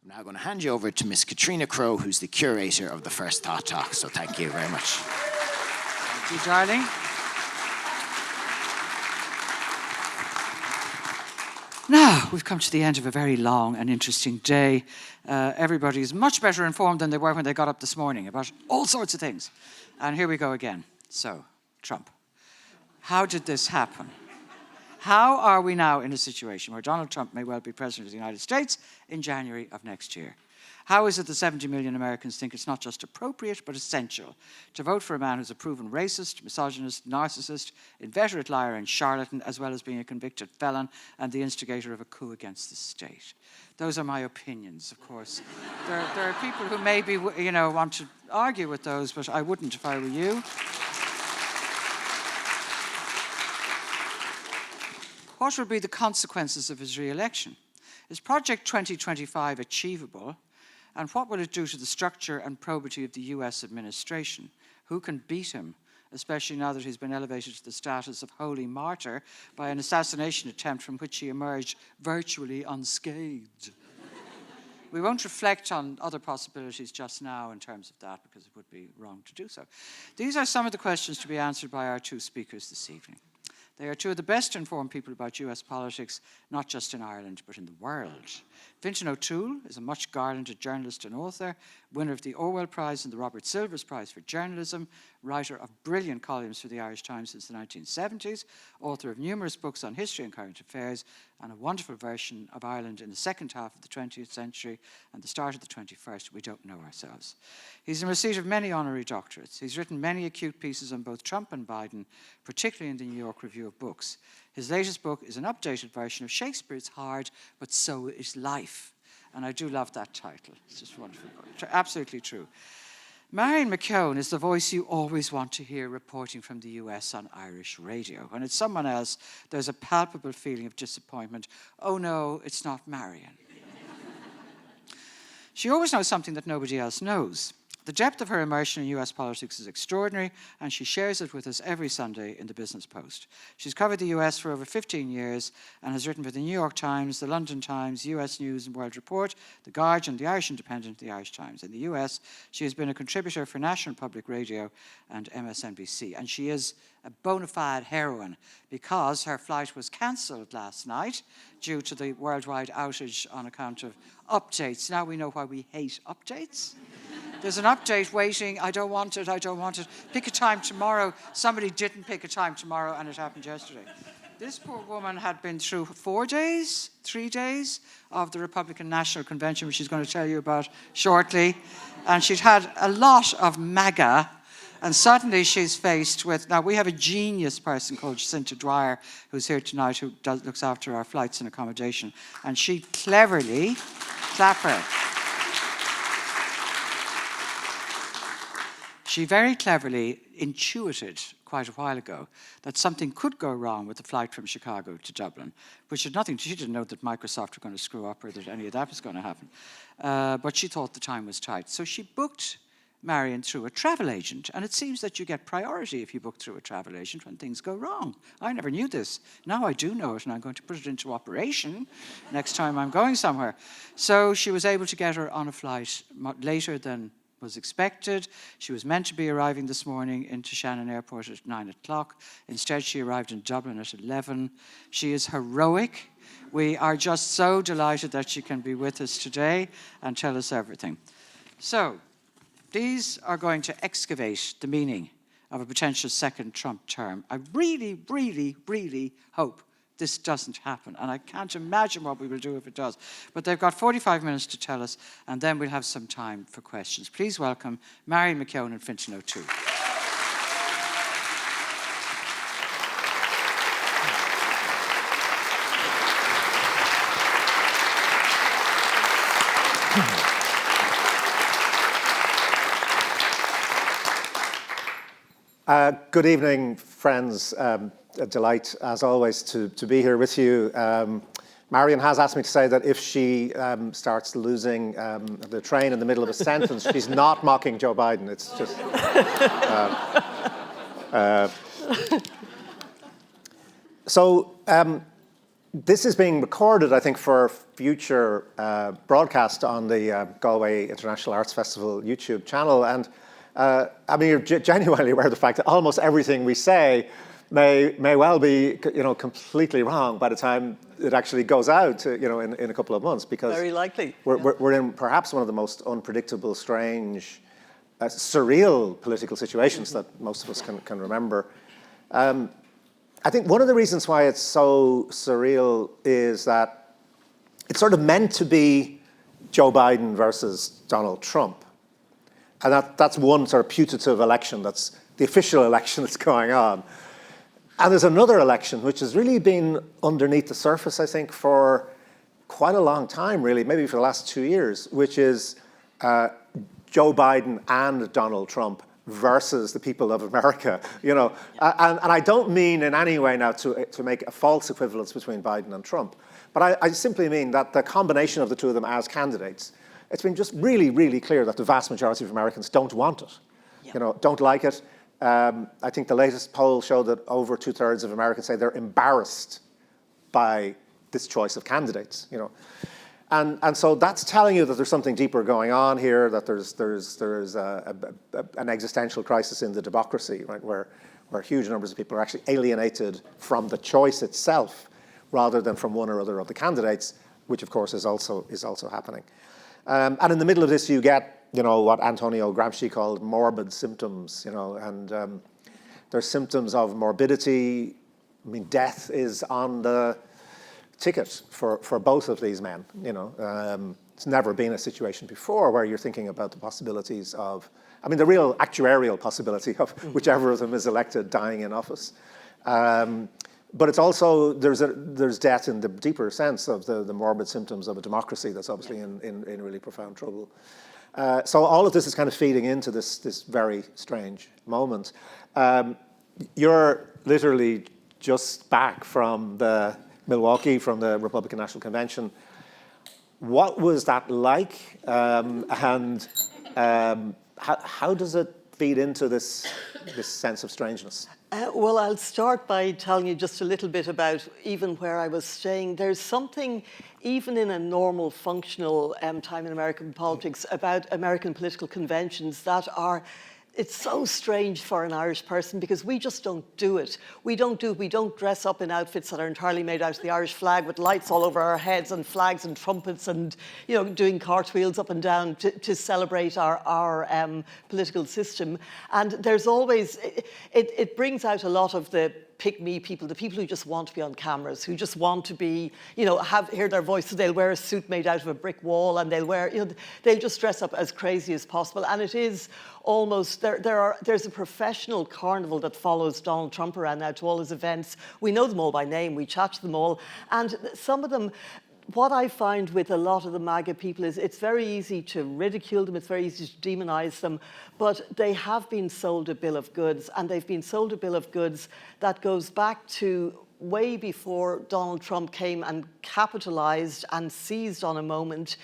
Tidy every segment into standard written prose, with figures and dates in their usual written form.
I'm now going to hand you over to Miss Katrina Crowe, who's the curator of the first Thought Talk. So thank you very much. Thank you, darling. Now, we've come to the end of a very long and interesting day. Everybody is much better informed than they were when they got up this morning about all sorts of things. And here we go again. So, Trump. How did this happen? How are we now in a situation where Donald Trump may well be president of the United States in January of next year? How is it that 70 million Americans think it's not just appropriate, but essential to vote for a man who's a proven racist, misogynist, narcissist, inveterate liar and charlatan, as well as being a convicted felon and the instigator of a coup against the state? Those are my opinions, of course. There are people who maybe, want to argue with those, but I wouldn't if I were you. What would be the consequences of his re-election? Is Project 2025 achievable? And what will it do to the structure and probity of the US administration? Who can beat him, especially now that he's been elevated to the status of holy martyr by an assassination attempt from which he emerged virtually unscathed? We won't reflect on other possibilities just now in terms of that, because it would be wrong to do so. These are some of the questions to be answered by our two speakers this evening. They are two of the best informed people about US politics, not just in Ireland, but in the world. Fintan O'Toole is a much garlanded journalist and author, winner of the Orwell Prize and the Robert Silvers Prize for Journalism, writer of brilliant columns for the Irish Times since the 1970s, author of numerous books on history and current affairs, and a wonderful version of Ireland in the second half of the 20th century and the start of the 21st, We Don't Know Ourselves. He's in receipt of many honorary doctorates. He's written many acute pieces on both Trump and Biden, particularly in the New York Review of Books. His latest book is an updated version of Shakespeare's Hard, But So Is Life. And I do love that title. It's just wonderful. Absolutely true. Marion McKeone is the voice you always want to hear reporting from the US on Irish radio. When it's someone else, there's a palpable feeling of disappointment. Oh no, it's not Marion. She always knows something that nobody else knows. The depth of her immersion in US politics is extraordinary, and she shares it with us every Sunday in the Business Post. She's covered the US for over 15 years and has written for the New York Times, the London Times, US News and World Report, the Guardian, the Irish Independent, the Irish Times. In the US, she has been a contributor for National Public Radio and MSNBC, and she is a bona fide heroine because her flight was cancelled last night due to the worldwide outage on account of updates. Now we know why we hate updates. There's an update waiting. I don't want it. I don't want it. Pick a time tomorrow. Somebody didn't pick a time tomorrow, and it happened yesterday. This poor woman had been through 3 days of the Republican National Convention, which she's going to tell you about shortly. And she'd had a lot of MAGA. And suddenly she's faced with, now we have a genius person called Jacinta Dwyer who's here tonight who looks after our flights and accommodation. And she cleverly, clap her. She very cleverly intuited quite a while ago that something could go wrong with the flight from Chicago to Dublin, which had nothing, she didn't know that Microsoft were going to screw up or that any of that was going to happen. But she thought the time was tight. So she booked Marion through a travel agent, and it seems that you get priority if you book through a travel agent when things go wrong. I never knew this. Now I do know it, and I'm going to put it into operation next time I'm going somewhere. So she was able to get her on a flight later than was expected. She was meant to be arriving this morning into Shannon Airport at 9 o'clock. Instead, she arrived in Dublin at 11. She is heroic. We are just so delighted that she can be with us today and tell us everything. So, these are going to excavate the meaning of a potential second Trump term. I really, really, really hope this doesn't happen, and I can't imagine what we will do if it does. But they've got 45 minutes to tell us, and then we'll have some time for questions. Please welcome Marion McKeone and Fintan O'Toole. Good evening, friends. A delight, as always, to be here with you. Marion has asked me to say that if she starts losing the train in the middle of a sentence, she's not mocking Joe Biden. It's just... this is being recorded, I think, for future broadcast on the Galway International Arts Festival YouTube channel. And I mean, you're genuinely aware of the fact that almost everything we say may well be, completely wrong by the time it actually goes out, in a couple of months, because very likely we're in perhaps one of the most unpredictable, strange, surreal political situations that most of us can remember. I think one of the reasons why it's so surreal is that it's sort of meant to be Joe Biden versus Donald Trump. And that's one sort of putative election, that's the official election that's going on. And there's another election which has really been underneath the surface, I think, for quite a long time, really, maybe for the last 2 years, which is Joe Biden and Donald Trump versus the people of America, And I don't mean in any way now to make a false equivalence between Biden and Trump, but I simply mean that the combination of the two of them as candidates, it's been just really, really clear that the vast majority of Americans don't want it, don't like it. I think the latest poll showed that over 2/3 of Americans say they're embarrassed by this choice of candidates, And so that's telling you that there's something deeper going on here, that there's an existential crisis in the democracy, right, where huge numbers of people are actually alienated from the choice itself rather than from one or other of the candidates, which of course is also happening. And in the middle of this, you get what Antonio Gramsci called morbid symptoms, and there's symptoms of morbidity. I mean, death is on the ticket for both of these men. It's never been a situation before where you're thinking about the possibilities of, the real actuarial possibility of whichever of them is elected dying in office. But it's also, there's death in the deeper sense of the morbid symptoms of a democracy that's obviously in really profound trouble. So all of this is kind of feeding into this very strange moment. You're literally just back from Milwaukee, from the Republican National Convention. What was that like? And how does it feed into this sense of strangeness? Well, I'll start by telling you just a little bit about even where I was staying. There's something, even in a normal, functional time in American politics, about American political conventions that are, it's so strange for an Irish person because we just don't do it. We don't dress up in outfits that are entirely made out of the Irish flag with lights all over our heads and flags and trumpets and, doing cartwheels up and down to celebrate our political system. And there's always, it brings out a lot of the pick-me people, the people who just want to be on cameras, who just want to be, hear their voices. They'll wear a suit made out of a brick wall and they'll just dress up as crazy as possible. And it is almost, there's a professional carnival that follows Donald Trump around now to all his events. We know them all by name, we chat to them all. And some of them, what I find with a lot of the MAGA people is it's very easy to ridicule them, it's very easy to demonize them, but they have been sold a bill of goods, and they've been sold a bill of goods that goes back to way before Donald Trump came and capitalized and seized on a moment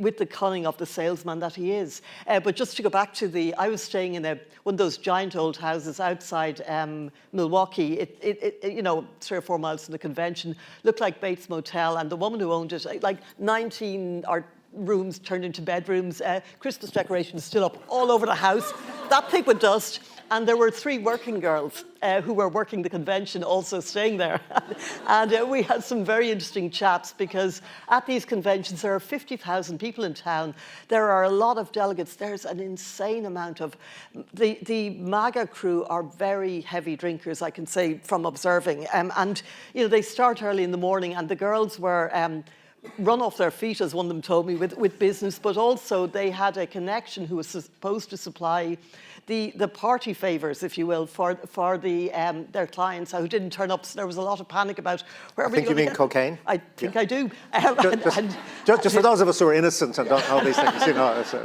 with the cunning of the salesman that he is. But just to go back to I was staying in one of those giant old houses outside Milwaukee. It 3 or 4 miles from the convention, looked like Bates Motel, and the woman who owned it, like 19 rooms turned into bedrooms. Christmas decorations still up all over the house, that thick with dust. And there were 3 working girls who were working the convention also staying there. And we had some very interesting chats because at these conventions, there are 50,000 people in town. There are a lot of delegates. There's an insane amount of, the MAGA crew are very heavy drinkers, I can say, from observing. And they start early in the morning, and the girls were run off their feet, as one of them told me, with business, but also they had a connection who was supposed to supply the party favors, if you will, for their clients who didn't turn up. So there was a lot of panic about where I think you mean cocaine? I think I do. Just for those of us who are innocent and don't know these things,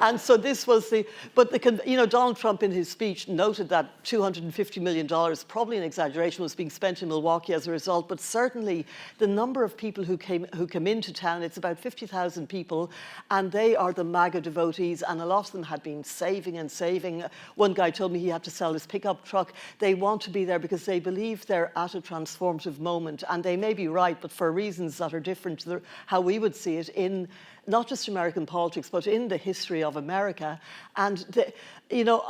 And so this was Donald Trump in his speech noted that $250 million, probably an exaggeration, was being spent in Milwaukee as a result. But certainly the number of people who came into town town. It's about 50,000 people, and they are the MAGA devotees, and a lot of them had been saving and saving. One guy told me he had to sell his pickup truck. They want to be there because they believe they're at a transformative moment, and they may be right, but for reasons that are different to how we would see it in not just American politics, but in the history of America. And,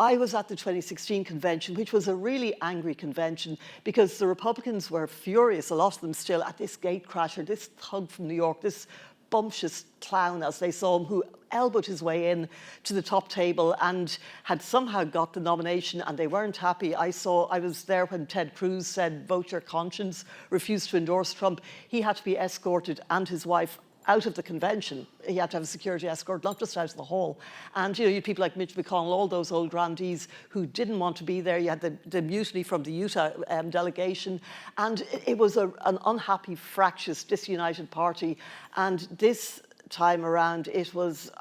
I was at the 2016 convention, which was a really angry convention because the Republicans were furious, a lot of them still, at this gatecrasher, this thug from New York, this bumptious clown, as they saw him, who elbowed his way in to the top table and had somehow got the nomination, and they weren't happy. I was there when Ted Cruz said, vote your conscience, refused to endorse Trump. He had to be escorted, and his wife, out of the convention. He had to have a security escort, not just out of the hall. And you had people like Mitch McConnell, all those old grandees who didn't want to be there. You had the mutiny from the Utah delegation. And it was an unhappy, fractious, disunited party. And this time around, it was,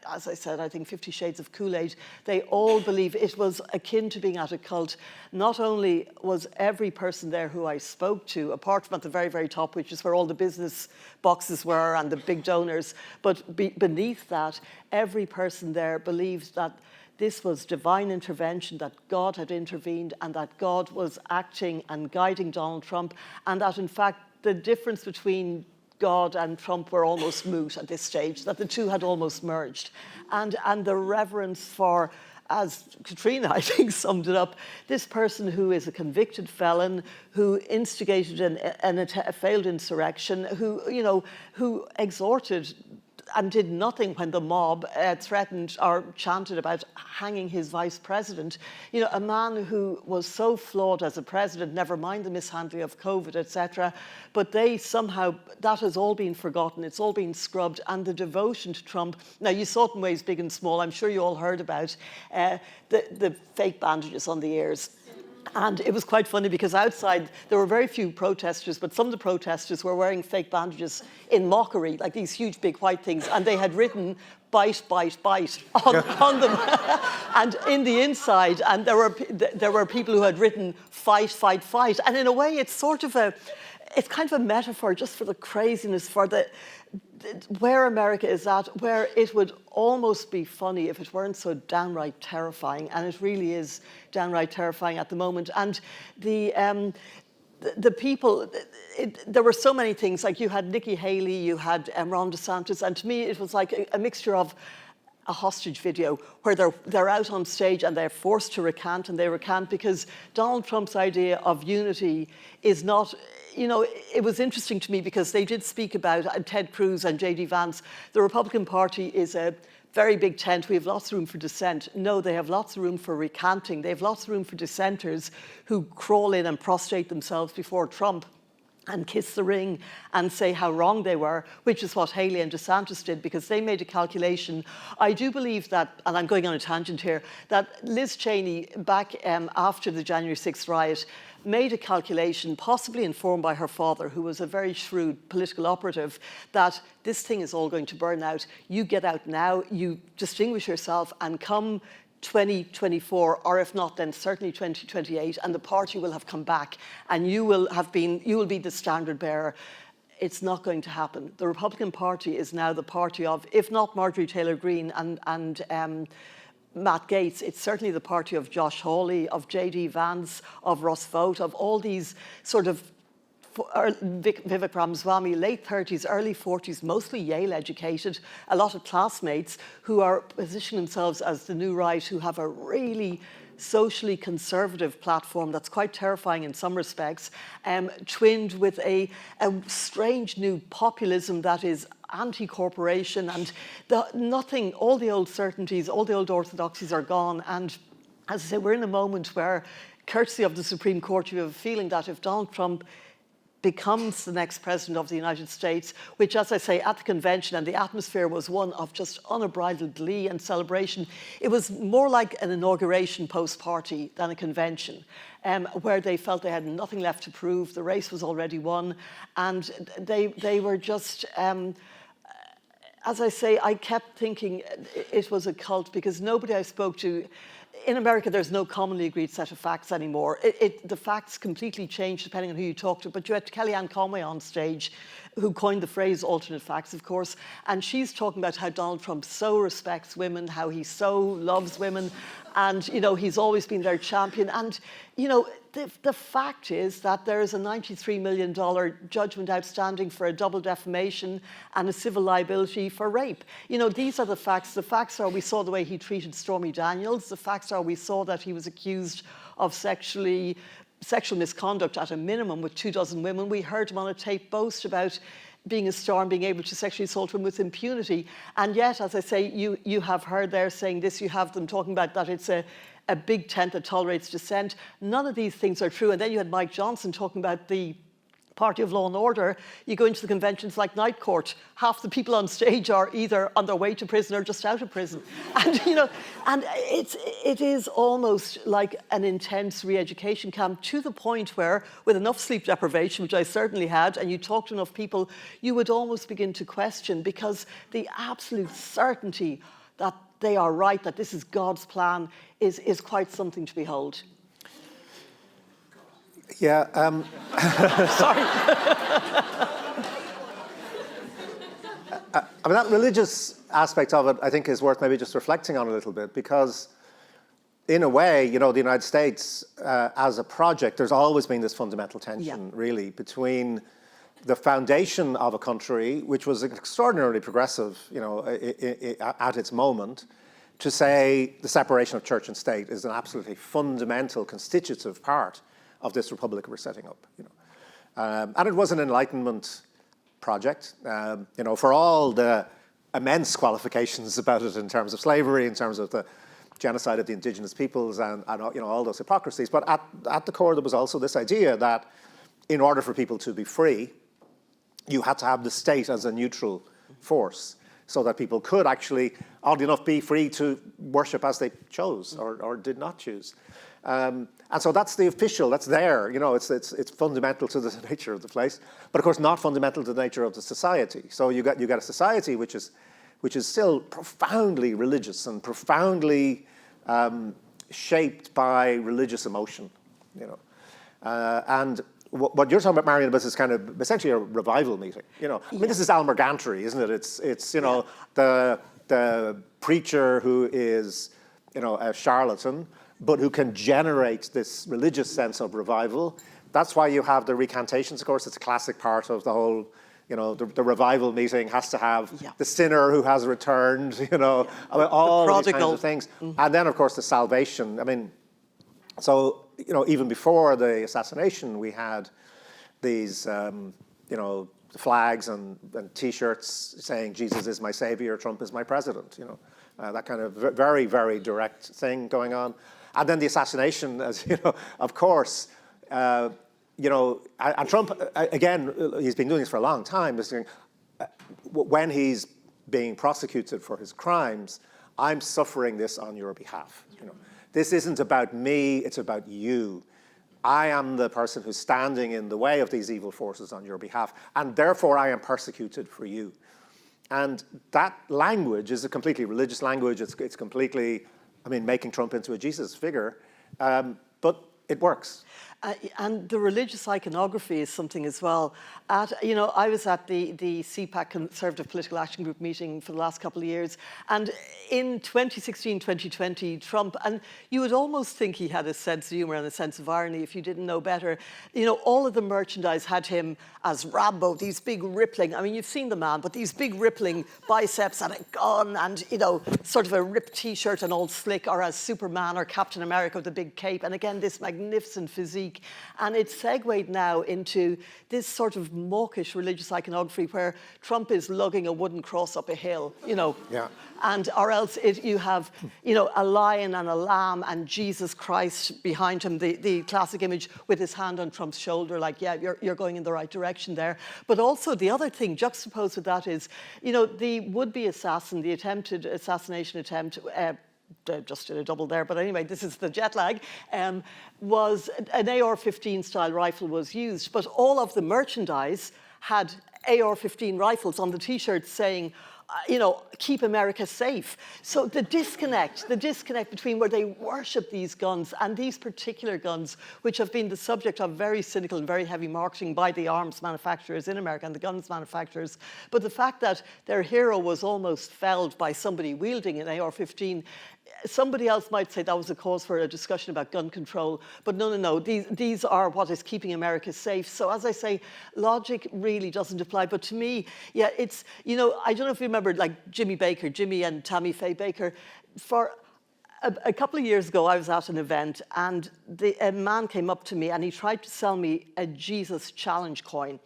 as I said, I think 50 shades of Kool-Aid. They all believe it was akin to being at a cult. Not only was every person there who I spoke to, apart from at the very, very top, which is where all the business boxes were and the big donors, but beneath that, every person there believed that this was divine intervention, that God had intervened and that God was acting and guiding Donald Trump, and that, in fact, the difference between God and Trump were almost moot at this stage, that the two had almost merged. And the reverence for, as Katrina, I think, summed it up, this person who is a convicted felon, who instigated a failed insurrection, who exhorted and did nothing when the mob threatened or chanted about hanging his vice president. A man who was so flawed as a president, never mind the mishandling of COVID, etc. But they somehow, that has all been forgotten. It's all been scrubbed. And the devotion to Trump, now you saw it in ways big and small. I'm sure you all heard about the fake bandages on the ears. And it was quite funny because outside there were very few protesters, but some of the protesters were wearing fake bandages in mockery, like these huge big white things, and they had written "bite, bite, bite" on them. And in the inside, and there were people who had written "fight, fight, fight." And in a way, it's kind of a metaphor just for the craziness, for where America is at, where it would almost be funny if it weren't so downright terrifying, and it really is downright terrifying at the moment. And the people, there were so many things, like you had Nikki Haley, you had Ron DeSantis, and to me it was like a mixture of a hostage video where they're out on stage and they're forced to recant, and they recant because Donald Trump's idea of unity is not, it was interesting to me because they did speak about Ted Cruz and J.D. Vance. The Republican Party is a very big tent. We have lots of room for dissent. No, they have lots of room for recanting. They have lots of room for dissenters who crawl in and prostrate themselves before Trump and kiss the ring and say how wrong they were, which is what Haley and DeSantis did, because they made a calculation. I do believe that, and I'm going on a tangent here, that Liz Cheney, back after the January 6th riot, made a calculation, possibly informed by her father, who was a very shrewd political operative, that this thing is all going to burn out. You get out now, you distinguish yourself, and come 2024, or if not, then certainly 2028, and the party will have come back, and you will be the standard bearer. It's not going to happen. The Republican Party is now the party of, if not Marjorie Taylor Greene and Matt Gaetz, it's certainly the party of Josh Hawley, of J.D. Vance, of Russ Vought, of all these sort of Vivek Ramaswamy, late 30s, early 40s, mostly Yale educated, a lot of classmates who are positioning themselves as the new right, who have a really socially conservative platform that's quite terrifying in some respects, twinned with a strange new populism that is anti-corporation, and all the old certainties, all the old orthodoxies are gone. And as I say, we're in a moment where, courtesy of the Supreme Court, you have a feeling that if Donald Trump becomes the next president of the United States, which, as I say, at the convention, and the atmosphere was one of just unbridled glee and celebration. It was more like an inauguration post-party than a convention, where they felt they had nothing left to prove. The race was already won, and they were just, as I say, I kept thinking it was a cult, because nobody I spoke to, in America, there's no commonly agreed set of facts anymore. The facts completely change depending on who you talk to. But you had Kellyanne Conway on stage, who coined the phrase alternate facts, of course, and she's talking about how Donald Trump so respects women, how he so loves women, and, you know, he's always been their champion. And, you know, the fact is that there is a $93 million judgment outstanding for a double defamation and a civil liability for rape. You know, these are the facts. The facts are we saw the way he treated Stormy Daniels. The facts are we saw that he was accused of sexual misconduct at a minimum with 24 women. We heard him on a tape boast about being a star and being able to sexually assault women with impunity. And yet, as I say, you have heard there saying this, you have them talking about that it's a big tent that tolerates dissent. None of these things are true. And then you had Mike Johnson talking about the Party of Law and Order. You go into the conventions like Night Court, half the people on stage are either on their way to prison or just out of prison. And, you know, and it is almost like an intense re-education camp, to the point where, with enough sleep deprivation, which I certainly had, and you talk to enough people, you would almost begin to question, because the absolute certainty that they are right, that this is God's plan, is quite something to behold. Yeah. Sorry. I mean, that religious aspect of it, I think, is worth maybe just reflecting on a little bit, because in a way, you know, the United States as a project, there's always been this fundamental tension, really, between the foundation of a country, which was extraordinarily progressive, you know, at its moment, to say the separation of church and state is an absolutely fundamental constitutive part of this republic we're setting up, you know. And it was an Enlightenment project, you know, for all the immense qualifications about it in terms of slavery, in terms of the genocide of the indigenous peoples, and you know, all those hypocrisies. But at the core, there was also this idea that in order for people to be free, you had to have the state as a neutral force, so that people could actually, oddly enough, be free to worship as they chose or did not choose. And so that's the official, that's there, you know, it's fundamental to the nature of the place, but of course not fundamental to the nature of the society. So you got a society which is still profoundly religious and profoundly shaped by religious emotion, you know. And what you're talking about, Marion, is kind of essentially a revival meeting. You know, I mean, this is Almorgantry, isn't it? It's you know, the preacher who is, you know, a charlatan, but who can generate this religious sense of revival. That's why you have the recantations, of course. It's a classic part of the whole, you know, the revival meeting has to have the sinner who has returned, you know, I mean, all these kinds of things. And then, of course, the salvation. I mean, so, you know, even before the assassination, we had these, you know, flags and T-shirts saying Jesus is my savior, Trump is my president, you know, that kind of very, very direct thing going on. And then the assassination, as you know, of course, you know, and Trump, again, he's been doing this for a long time, when he's being prosecuted for his crimes, I'm suffering this on your behalf, you know. This isn't about me, it's about you. I am the person who's standing in the way of these evil forces on your behalf, and therefore I am persecuted for you. And that language is a completely religious language. It's completely, I mean, making Trump into a Jesus figure, but it works. And the religious iconography is something as well. You know, I was at the CPAC Conservative Political Action Group meeting for the last couple of years, and in 2016, 2020, Trump, and you would almost think he had a sense of humour and a sense of irony if you didn't know better. You know, all of the merchandise had him as Rambo, these big rippling, I mean, you've seen the man, but these big rippling biceps and a gun and, you know, sort of a ripped T-shirt and all slick, or as Superman or Captain America with a big cape, and again, this magnificent physique. And it's segued now into this sort of mawkish religious iconography where Trump is lugging a wooden cross up a hill, you know. Yeah. And or else you have, you know, a lion and a lamb and Jesus Christ behind him, the classic image with his hand on Trump's shoulder, like, yeah, you're going in the right direction there. But also the other thing juxtaposed with that is, you know, the would-be assassin, the attempted assassination attempt, just did a double there, but anyway, this is the jet lag, was an AR-15 style rifle was used, but all of the merchandise had AR-15 rifles on the T-shirts saying, keep America safe. So the disconnect between where they worship these guns and these particular guns, which have been the subject of very cynical and very heavy marketing by the arms manufacturers in America and the guns manufacturers, but the fact that their hero was almost felled by somebody wielding an AR-15, somebody else might say that was a cause for a discussion about gun control, but no. These are what is keeping America safe. So as I say, logic really doesn't apply. But to me, yeah, it's, I don't know if you remember, like Jimmy and Tammy Faye Baker. For a couple of years ago, I was at an event, and a man came up to me, and he tried to sell me a Jesus Challenge coin.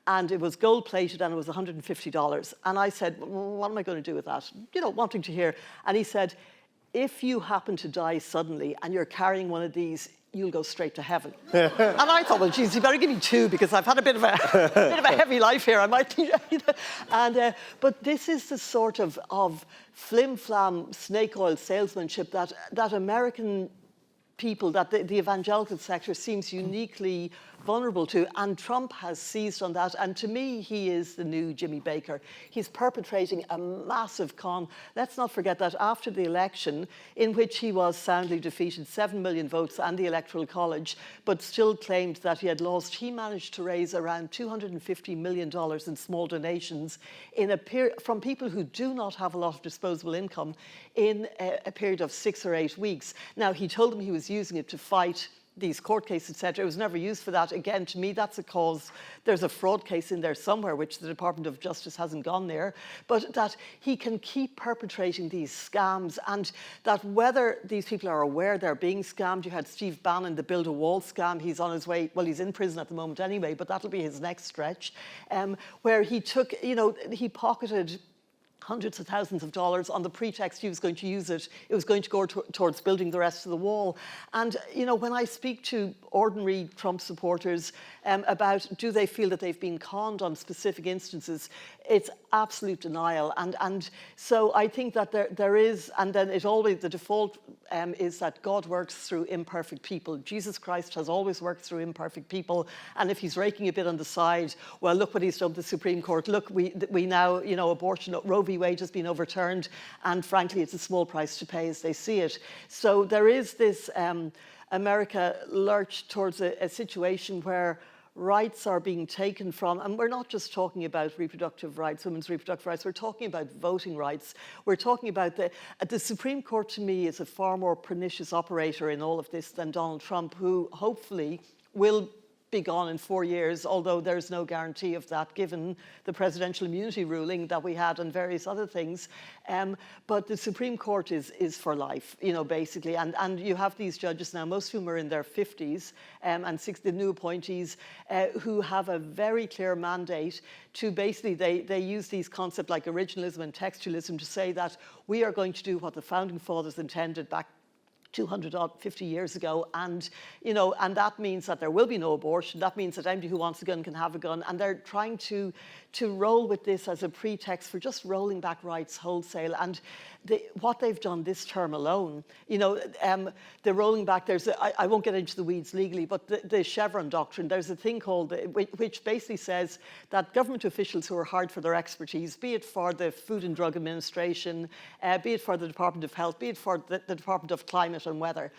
And it was gold-plated, and it was $150. And I said, well, what am I going to do with that? Wanting to hear. And he said, if you happen to die suddenly and you're carrying one of these, you'll go straight to heaven. And I thought, well, geez, you better give me two, because I've had a bit of a heavy life here. I might need, but this is the sort of flim-flam snake oil salesmanship that American people, that the evangelical sector seems uniquely vulnerable to, and Trump has seized on that. And to me, he is the new Jimmy Baker. He's perpetrating a massive con. Let's not forget that after the election, in which he was soundly defeated, 7 million votes and the Electoral College, but still claimed that he had lost, he managed to raise around $250 million in small donations in from people who do not have a lot of disposable income in a period of 6 or 8 weeks. Now, he told them he was using it to fight these court cases, etc. It was never used for that. Again, to me, that's a cause. There's a fraud case in there somewhere, which the Department of Justice hasn't gone there. But that he can keep perpetrating these scams, and that whether these people are aware they're being scammed. You had Steve Bannon, the Build a Wall scam. He's on his way. Well, he's in prison at the moment anyway, but that'll be his next stretch, where he took, he pocketed hundreds of thousands of dollars on the pretext he was going to use it. It was going to go towards building the rest of the wall. And, when I speak to ordinary Trump supporters about do they feel that they've been conned on specific instances, it's absolute denial. And so I think that there is, and then the default is that God works through imperfect people. Jesus Christ has always worked through imperfect people. And if he's raking a bit on the side, well, look what he's done to the Supreme Court. Look, we now, abortion, Roe v. Wade has been overturned. And frankly, it's a small price to pay as they see it. So there is this America lurch towards a situation where rights are being taken from, and we're not just talking about reproductive rights, women's reproductive rights, we're talking about voting rights. We're talking about the Supreme Court, to me, is a far more pernicious operator in all of this than Donald Trump, who hopefully will be gone in 4 years, although there's no guarantee of that given the presidential immunity ruling that we had and various other things. But the Supreme Court is for life, basically. And you have these judges now, most of whom are in their 50s, and the new appointees who have a very clear mandate to basically, they use these concepts like originalism and textualism to say that we are going to do what the Founding Fathers intended back 250 years ago, and and that means that there will be no abortion. That means that anybody who wants a gun can have a gun, and they're trying to roll with this as a pretext for just rolling back rights wholesale. And what they've done this term alone, the rolling back. I won't get into the weeds legally, but the Chevron doctrine. There's a thing called which basically says that government officials who are hired for their expertise, be it for the Food and Drug Administration, be it for the Department of Health, be it for the Department of Climate and Weather,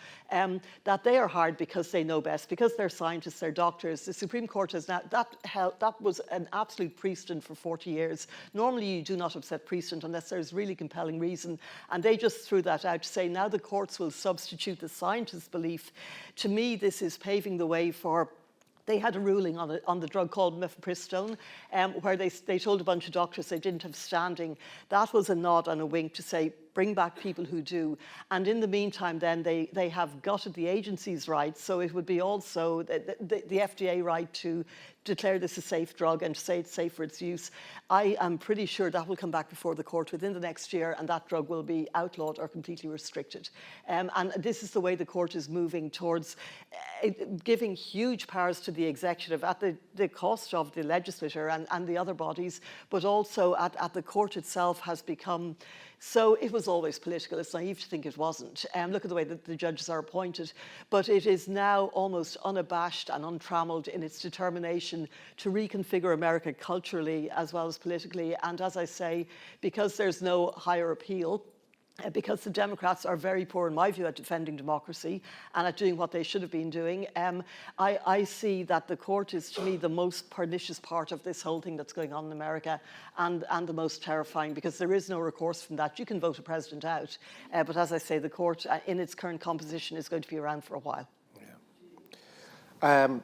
that they are hired because they know best, because they're scientists, they're doctors. The Supreme Court has now, that was an absolute precedent for 40 years. Normally you do not upset precedent unless there's really compelling reason, and they just threw that out to say now the courts will substitute the scientist's belief. To me, this is paving the way for. They had a ruling on the drug called mifepristone, where they told a bunch of doctors they didn't have standing. That was a nod and a wink to say, bring back people who do. And in the meantime, then they have gutted the agency's rights. So it would be also the FDA right to declare this a safe drug and to say it's safe for its use. I am pretty sure that will come back before the court within the next year, and that drug will be outlawed or completely restricted. And this is the way the court is moving towards giving huge powers to the executive at the cost of the legislature and the other bodies, but also at the court itself has become So it was always political. It's naive to think it wasn't. Look at the way that the judges are appointed. But it is now almost unabashed and untrammeled in its determination to reconfigure America culturally as well as politically. And as I say, because there's no higher appeal, because the Democrats are very poor, in my view, at defending democracy and at doing what they should have been doing, I see that the court is, to me, the most pernicious part of this whole thing that's going on in America, and the most terrifying, because there is no recourse from that. You can vote a president out, but as I say, the court, in its current composition, is going to be around for a while. Yeah.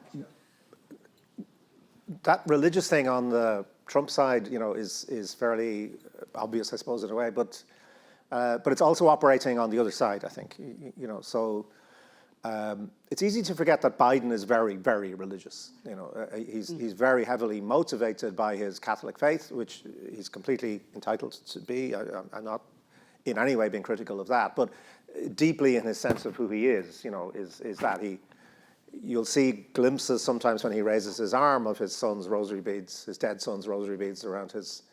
That religious thing on the Trump side, is fairly obvious, I suppose, in a way, but it's also operating on the other side, I think. So it's easy to forget that Biden is very, very religious. He's very heavily motivated by his Catholic faith, which he's completely entitled to be. I'm not in any way being critical of that, but deeply in his sense of who he is that you'll see glimpses sometimes when he raises his arm of his son's rosary beads, his dead son's rosary beads around his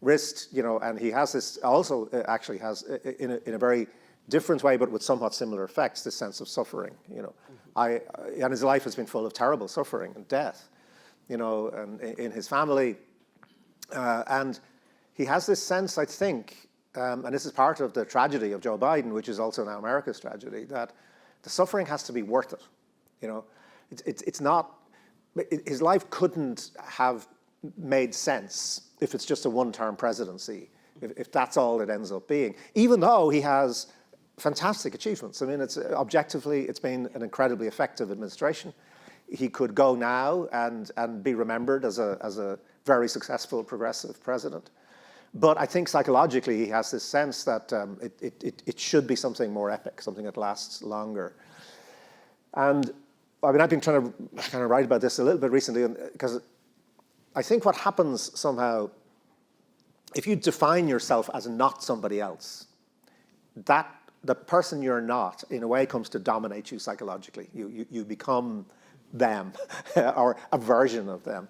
wrist, and he has this also actually has in a very different way, but with somewhat similar effects, this sense of suffering. And his life has been full of terrible suffering and death, and in his family, and he has this sense, I think, and this is part of the tragedy of Joe Biden, which is also now America's tragedy, that the suffering has to be worth it. It's not. His life couldn't have made sense if it's just a one-term presidency, if that's all it ends up being, even though he has fantastic achievements. I mean, objectively, it's been an incredibly effective administration. He could go now and be remembered as a very successful progressive president. But I think psychologically he has this sense that it should be something more epic, something that lasts longer. And I mean, I've been trying to kind of write about this a little bit recently, because I think what happens somehow, if you define yourself as not somebody else, that the person you're not, in a way, comes to dominate you psychologically. You become them, or a version of them.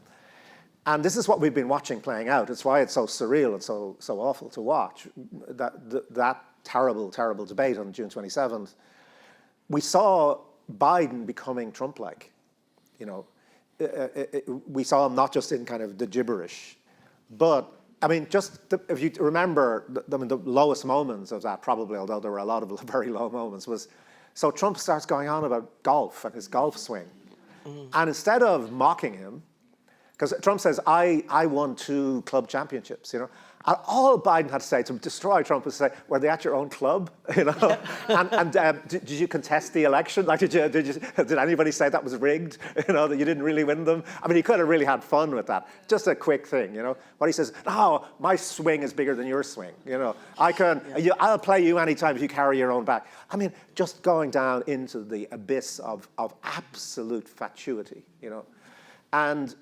And this is what we've been watching playing out. It's why it's so surreal and so awful to watch, that terrible, terrible debate on June 27th. We saw Biden becoming Trump-like, we saw him not just in kind of the gibberish, but I mean, if you remember, the lowest moments of that probably, although there were a lot of very low moments, was, so Trump starts going on about golf and his golf swing. And instead of mocking him, because Trump says, I won 2 club championships, And all Biden had to say to destroy Trump was to say, were they at your own club? And did you contest the election? Like, did anybody say that was rigged? That you didn't really win them? I mean, he could have really had fun with that. Just a quick thing, What he says, no, my swing is bigger than your swing. I'll play you anytime if you carry your own bag. I mean, just going down into the abyss of absolute fatuity, And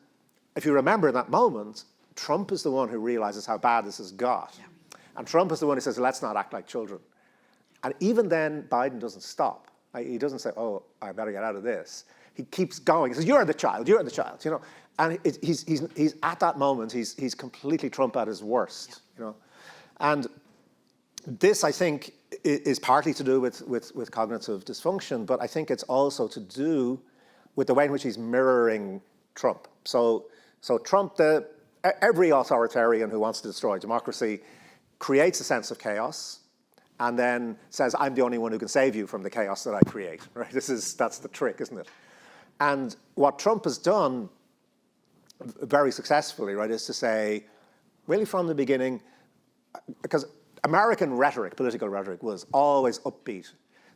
if you remember in that moment, Trump is the one who realizes how bad this has got. Yeah. And Trump is the one who says, let's not act like children. And even then, Biden doesn't stop. He doesn't say, oh, I better get out of this. He keeps going. He says, you're the child. And he's at that moment, he's completely Trump at his worst, And this, I think, is partly to do with cognitive dysfunction, but I think it's also to do with the way in which he's mirroring Trump. So Trump, every authoritarian who wants to destroy democracy creates a sense of chaos and then says, I'm the only one who can save you from the chaos that I create, right? That's the trick, isn't it? And what Trump has done very successfully, right, is to say, really from the beginning, because American rhetoric, political rhetoric, was always upbeat.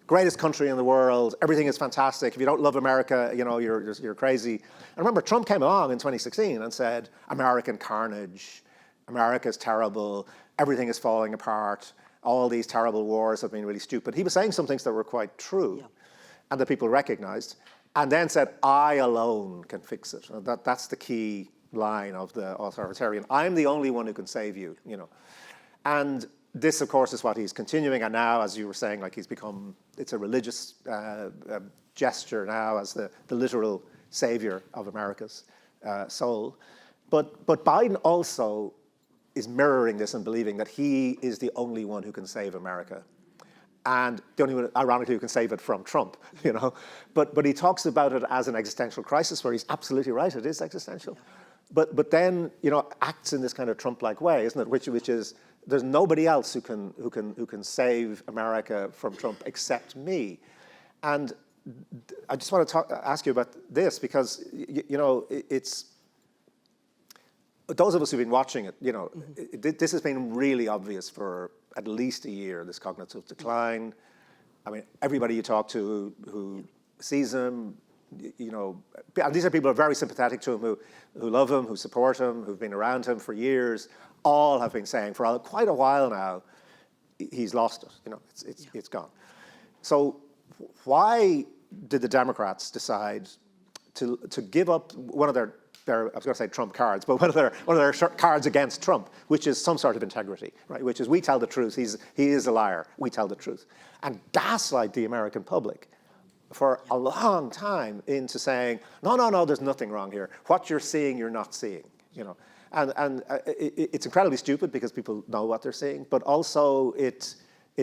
Greatest country in the world, everything is fantastic. If you don't love America, you're crazy. And remember, Trump came along in 2016 and said, American carnage, America is terrible, everything is falling apart, all these terrible wars have been really stupid. He was saying some things that were quite true, and that people recognized, and then said, I alone can fix it. That's the key line of the authoritarian. I'm the only one who can save you, And this, of course, is what he's continuing. And now, as you were saying, like it's a religious gesture now as the literal savior of America's soul. But Biden also is mirroring this and believing that he is the only one who can save America. And the only one, ironically, who can save it from Trump, you know. But he talks about it as an existential crisis, where he's absolutely right, it is existential. But then, you know, acts in this kind of Trump-like way, isn't it? Which is, there's nobody else who can save America from Trump except me. And I just want to ask you about this, because, you know, it's, those of us who've been watching it, you know, this has been really obvious for at least a year, this cognitive decline. I mean, everybody you talk to who sees him, you know, and these are people who are very sympathetic to him, who love him, who support him, who've been around him for years, all have been saying for quite a while now, he's lost it, you know, it's gone. So why did the Democrats decide to give up one of their I was going to say Trump cards, but one of their cards against Trump, which is some sort of integrity, right? Which is, we tell the truth, he is a liar, we tell the truth. And gaslight the American public for a long time into saying, no, there's nothing wrong here. What you're seeing, you're not seeing, you know. And it's incredibly stupid because people know what they're seeing, but also it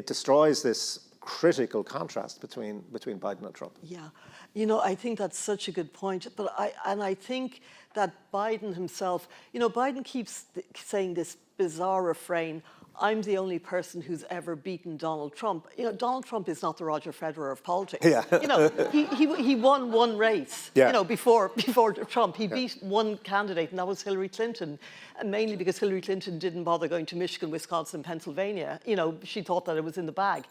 destroys this critical contrast between Biden and Trump. Yeah, you know, I think that's such a good point. But I think that Biden himself, you know, Biden keeps saying this bizarre refrain, I'm the only person who's ever beaten Donald Trump. You know, Donald Trump is not the Roger Federer of politics. Yeah. You know, he won one race, yeah. you know, before Trump. He beat one candidate, and that was Hillary Clinton, and mainly because Hillary Clinton didn't bother going to Michigan, Wisconsin, and Pennsylvania. You know, she thought that it was in the bag.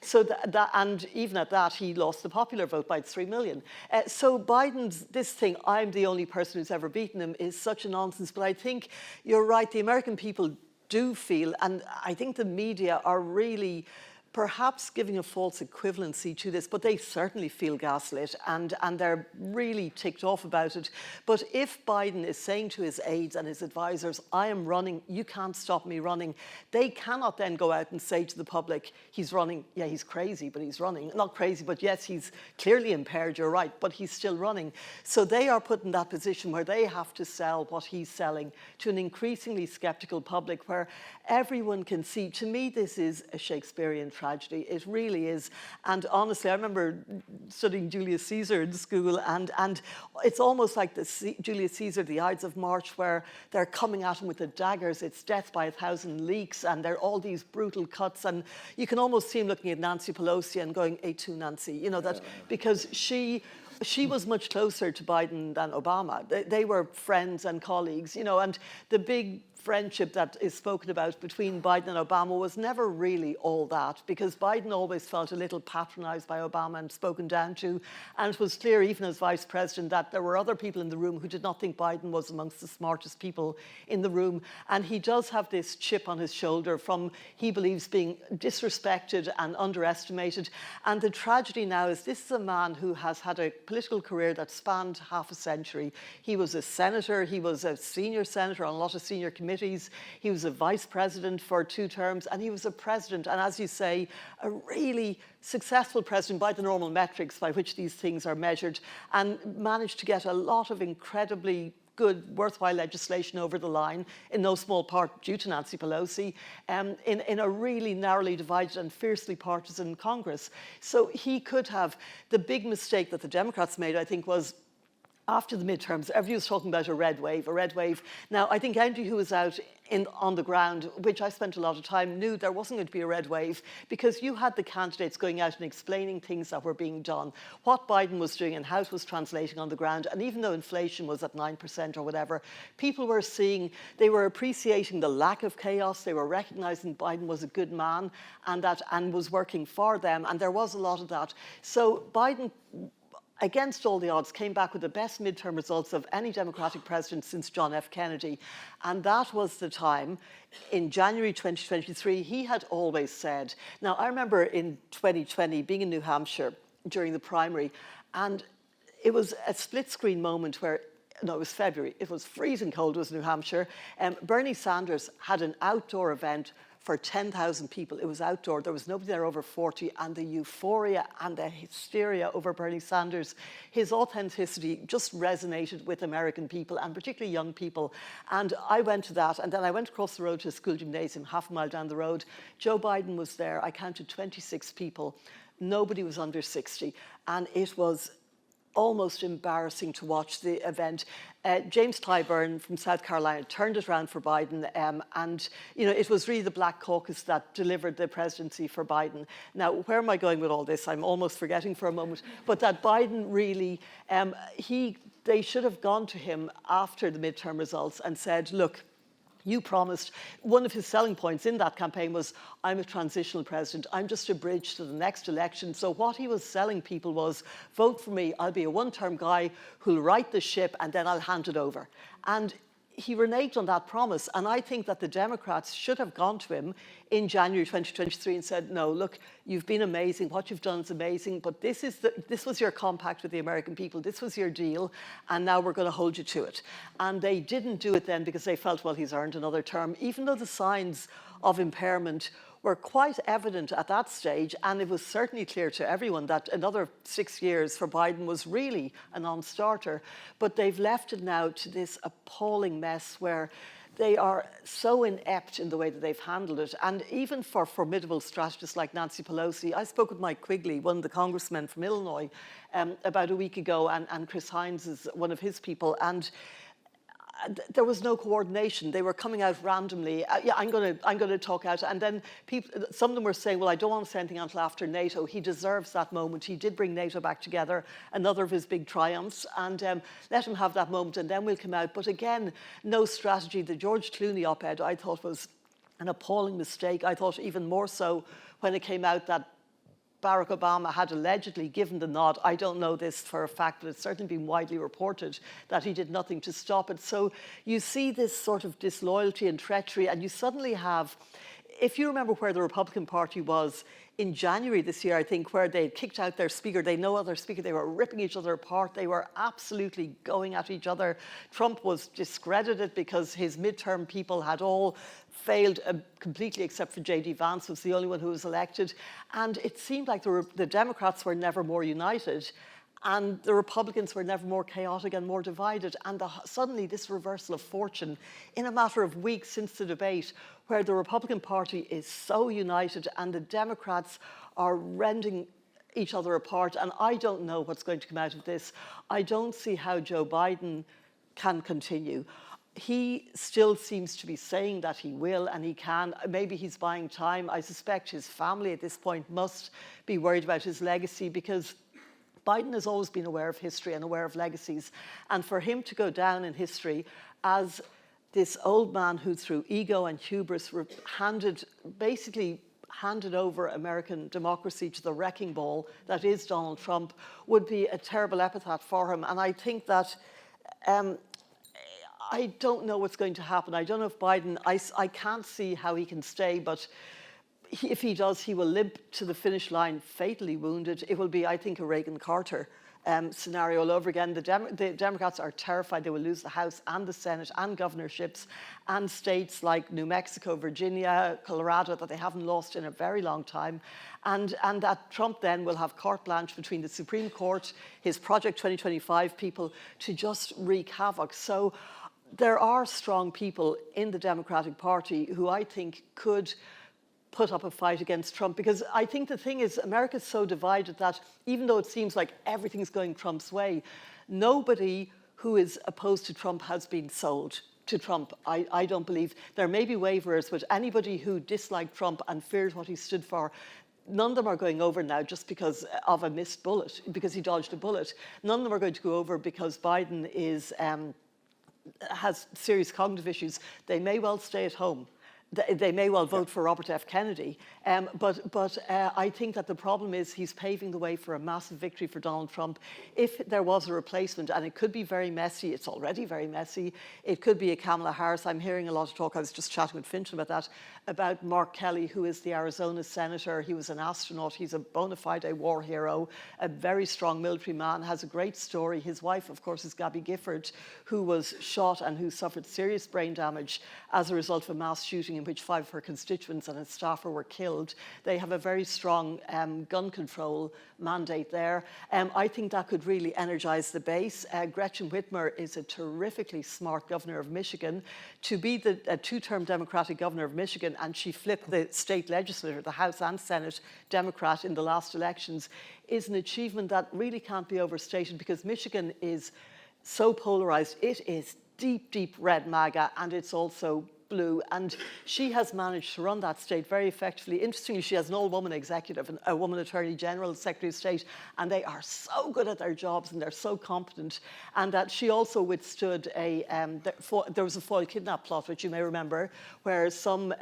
So and even at that, he lost the popular vote by 3 million. So Biden's, this thing, I'm the only person who's ever beaten him, is such a nonsense. But I think you're right, the American people do feel, and I think the media are really perhaps giving a false equivalency to this, but they certainly feel gaslit and they're really ticked off about it. But if Biden is saying to his aides and his advisors, I am running, you can't stop me running, they cannot then go out and say to the public, he's running, yeah, he's crazy, but he's running. Not crazy, but yes, he's clearly impaired, you're right, but he's still running. So they are put in that position where they have to sell what he's selling to an increasingly skeptical public, where everyone can see. To me, this is a Shakespearean tragedy. It really is. And honestly, I remember studying Julius Caesar in school, and it's almost like the Julius Caesar, the Ides of March, where they're coming at him with the daggers. It's death by 1,000 leaks, and there are all these brutal cuts. And you can almost see him looking at Nancy Pelosi and going, "Et tu, Nancy," you know, that because she was much closer to Biden than Obama. They were friends and colleagues, you know, and the big friendship that is spoken about between Biden and Obama was never really all that, because Biden always felt a little patronized by Obama and spoken down to. And it was clear, even as vice president, that there were other people in the room who did not think Biden was amongst the smartest people in the room. And he does have this chip on his shoulder from, he believes, being disrespected and underestimated. And the tragedy now is this is a man who has had a political career that spanned half a century. He was a senator, he was a senior senator on a lot of senior committees. He was a vice president for 2 terms, and he was a president, and as you say, a really successful president by the normal metrics by which these things are measured, and managed to get a lot of incredibly good, worthwhile legislation over the line, in no small part due to Nancy Pelosi, in a really narrowly divided and fiercely partisan Congress. So he could have, the big mistake that the Democrats made, I think, was after the midterms, everybody was talking about a red wave. Now, I think anybody who was out on the ground, which I spent a lot of time, knew there wasn't going to be a red wave, because you had the candidates going out and explaining things that were being done, what Biden was doing and how it was translating on the ground. And even though inflation was at 9% or whatever, people were seeing, they were appreciating the lack of chaos. They were recognizing Biden was a good man and was working for them. And there was a lot of that. So Biden, against all the odds, came back with the best midterm results of any Democratic president since John F. Kennedy. And that was the time, in January 2023, he had always said, now I remember in 2020 being in New Hampshire during the primary, and it was a split screen moment where, no, it was February, it was freezing cold, it was New Hampshire. Bernie Sanders had an outdoor event for 10,000 people. It was outdoor. There was nobody there over 40, and the euphoria and the hysteria over Bernie Sanders, his authenticity just resonated with American people, and particularly young people. And I went to that, and then I went across the road to a school gymnasium half a mile down the road. Joe Biden was there. I counted 26 people. Nobody was under 60, and it was almost embarrassing to watch the event. James Clyburn from South Carolina turned it around for Biden, and it was really the Black Caucus that delivered the presidency for Biden. Now, where am I going with all this? I'm almost forgetting for a moment. But that Biden really, they should have gone to him after the midterm results and said, look, you promised. One of his selling points in that campaign was, I'm a transitional president. I'm just a bridge to the next election. So what he was selling people was, vote for me. I'll be a one-term guy who'll right the ship, and then I'll hand it over. And he reneged on that promise. And I think that the Democrats should have gone to him in January 2023 and said, no, look, you've been amazing. What you've done is amazing. But this was your compact with the American people. This was your deal. And now we're going to hold you to it. And they didn't do it then because they felt, well, he's earned another term, even though the signs of impairment were quite evident at that stage, and it was certainly clear to everyone that another 6 years for Biden was really a non-starter. But they've left it now to this appalling mess where they are so inept in the way that they've handled it. And even for formidable strategists like Nancy Pelosi, I spoke with Mike Quigley, one of the congressmen from Illinois, about a week ago, and Chris Hines is one of his people, and there was no coordination. They were coming out randomly. Yeah, I'm going to talk out. And then some of them were saying, well, I don't want to say anything until after NATO. He deserves that moment. He did bring NATO back together, another of his big triumphs. And let him have that moment, and then we'll come out. But again, no strategy. The George Clooney op-ed, I thought, was an appalling mistake. I thought even more so when it came out that Barack Obama had allegedly given the nod. I don't know this for a fact, but it's certainly been widely reported that he did nothing to stop it. So you see this sort of disloyalty and treachery, and you suddenly have, if you remember where the Republican Party was in January this year, I think, where they kicked out their speaker, they no other speaker, they were ripping each other apart, they were absolutely going at each other. Trump was discredited because his midterm people had all failed completely, except for J.D. Vance was the only one who was elected. And it seemed like the Democrats were never more united, and the Republicans were never more chaotic and more divided. And suddenly this reversal of fortune in a matter of weeks since the debate, where the Republican Party is so united and the Democrats are rending each other apart. And I don't know what's going to come out of this. I don't see how Joe Biden can continue. He still seems to be saying that he will and he can. Maybe he's buying time. I suspect his family at this point must be worried about his legacy, because Biden has always been aware of history and aware of legacies. And for him to go down in history as this old man who, through ego and hubris, basically handed over American democracy to the wrecking ball that is Donald Trump, would be a terrible epithet for him. And I think that I don't know what's going to happen. I don't know if Biden, I can't see how he can stay, but if he does, he will limp to the finish line fatally wounded. It will be, I think, a Reagan-Carter scenario all over again. The Democrats are terrified they will lose the House and the Senate and governorships, and states like New Mexico, Virginia, Colorado that they haven't lost in a very long time. And that Trump then will have carte blanche between the Supreme Court, his Project 2025 people, to just wreak havoc. So there are strong people in the Democratic Party who I think could put up a fight against Trump, because I think the thing is, America's so divided that even though it seems like everything's going Trump's way, nobody who is opposed to Trump has been sold to Trump. I don't believe. There may be waverers, but anybody who disliked Trump and feared what he stood for, none of them are going over now just because of a missed bullet, because he dodged a bullet. None of them are going to go over because Biden has serious cognitive issues. They may well stay at home. They may well vote for Robert F. Kennedy, but I think that the problem is he's paving the way for a massive victory for Donald Trump. If there was a replacement, and it could be very messy, it's already very messy, it could be a Kamala Harris. I'm hearing a lot of talk, I was just chatting with Fintan about that, about Mark Kelly, who is the Arizona senator. He was an astronaut, he's a bona fide war hero, a very strong military man, has a great story. His wife, of course, is Gabby Gifford, who was shot and who suffered serious brain damage as a result of a mass shooting in which 5 of her constituents and a staffer were killed. They have a very strong gun control mandate there. I think that could really energize the base. Gretchen Whitmer is a terrifically smart governor of Michigan. To be a two-term Democratic governor of Michigan, and she flipped the state legislature, the House and Senate Democrat in the last elections, is an achievement that really can't be overstated, because Michigan is so polarized. It is deep, deep red MAGA, and it's also blue. And she has managed to run that state very effectively. Interestingly, she has an all-woman executive, and a woman attorney general, secretary of state, and they are so good at their jobs and they're so competent. And that she also withstood there was a foil kidnap plot, which you may remember, where some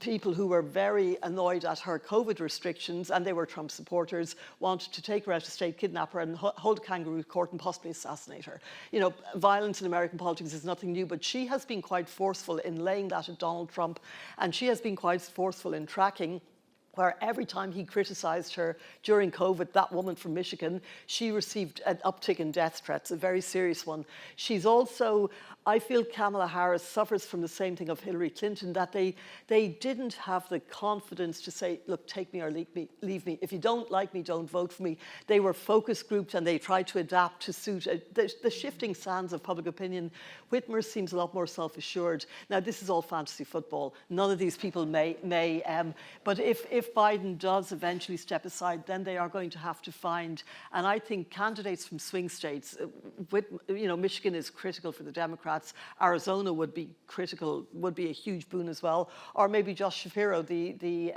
people who were very annoyed at her COVID restrictions, and they were Trump supporters, wanted to take her out of state, kidnap her, and hold a kangaroo court and possibly assassinate her. You know, violence in American politics is nothing new, but she has been quite forceful in laying that at Donald Trump, and she has been quite forceful in tracking where every time he criticized her during COVID, that woman from Michigan, she received an uptick in death threats, a very serious one. She's also, I feel Kamala Harris suffers from the same thing of Hillary Clinton, that they didn't have the confidence to say, look, take me or leave me. If you don't like me, don't vote for me. They were focus grouped and they tried to adapt to suit the shifting sands of public opinion. Whitmer seems a lot more self-assured. Now, this is all fantasy football. None of these people may but if Biden does eventually step aside, then they are going to have to find, and I think candidates from swing states, Michigan is critical for the Democrats. Arizona would be critical, would be a huge boon as well. Or maybe Josh Shapiro, the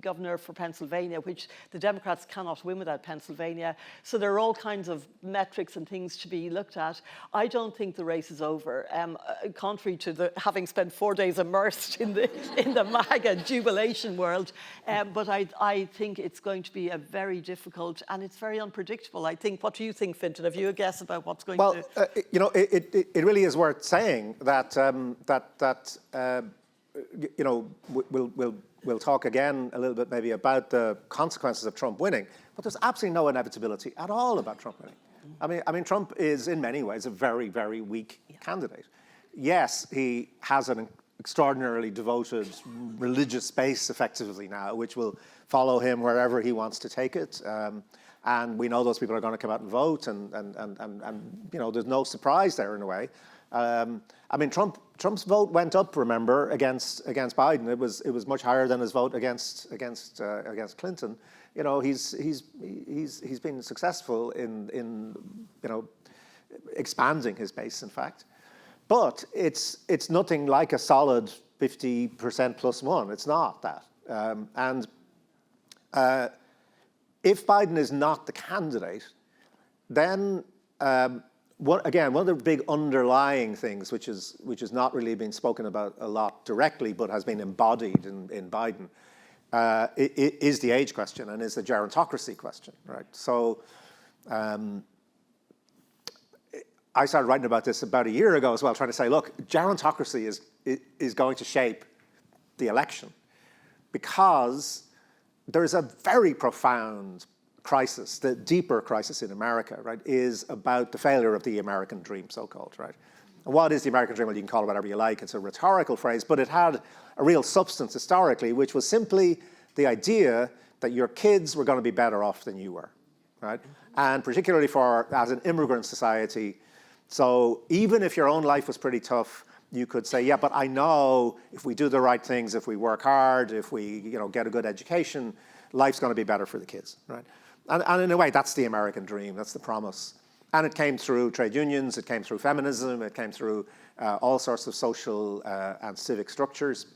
governor for Pennsylvania, which the Democrats cannot win without Pennsylvania. So there are all kinds of metrics and things to be looked at. I don't think the race is over. Contrary to having spent 4 days immersed in the MAGA jubilation world, but I think it's going to be a very difficult, and it's very unpredictable. I think. What do you think, Fintan? Have you a guess about what's going to? Well, it really is worth saying that we'll talk again a little bit maybe about the consequences of Trump winning, but there's absolutely no inevitability at all about Trump winning. I mean, Trump is in many ways a very, very weak candidate. Yes, he has an extraordinarily devoted religious base effectively now, which will follow him wherever he wants to take it. And we know those people are going to come out and vote, and there's no surprise there in a way. I mean, Trump's vote went up, remember, against Biden. It was much higher than his vote against Clinton. You know, he's been successful in expanding his base, in fact. But it's nothing like a solid 50% plus one. It's not that. If Biden is not the candidate, then one of the big underlying things, which is not really been spoken about a lot directly, but has been embodied in Biden, is the age question and is the gerontocracy question, right? So I started writing about this about a year ago as well, trying to say, look, gerontocracy is going to shape the election, because there's a very profound crisis. The deeper crisis in America, right, is about the failure of the American dream, so-called, right? And what is the American dream? Well, you can call it whatever you like. It's a rhetorical phrase, but it had a real substance historically, which was simply the idea that your kids were going to be better off than you were, right? And particularly as an immigrant society. So even if your own life was pretty tough, you could say, yeah, but I know if we do the right things, if we work hard, if we get a good education, life's going to be better for the kids, right? And in a way, that's the American dream. That's the promise. And it came through trade unions. It came through feminism. It came through all sorts of social and civic structures,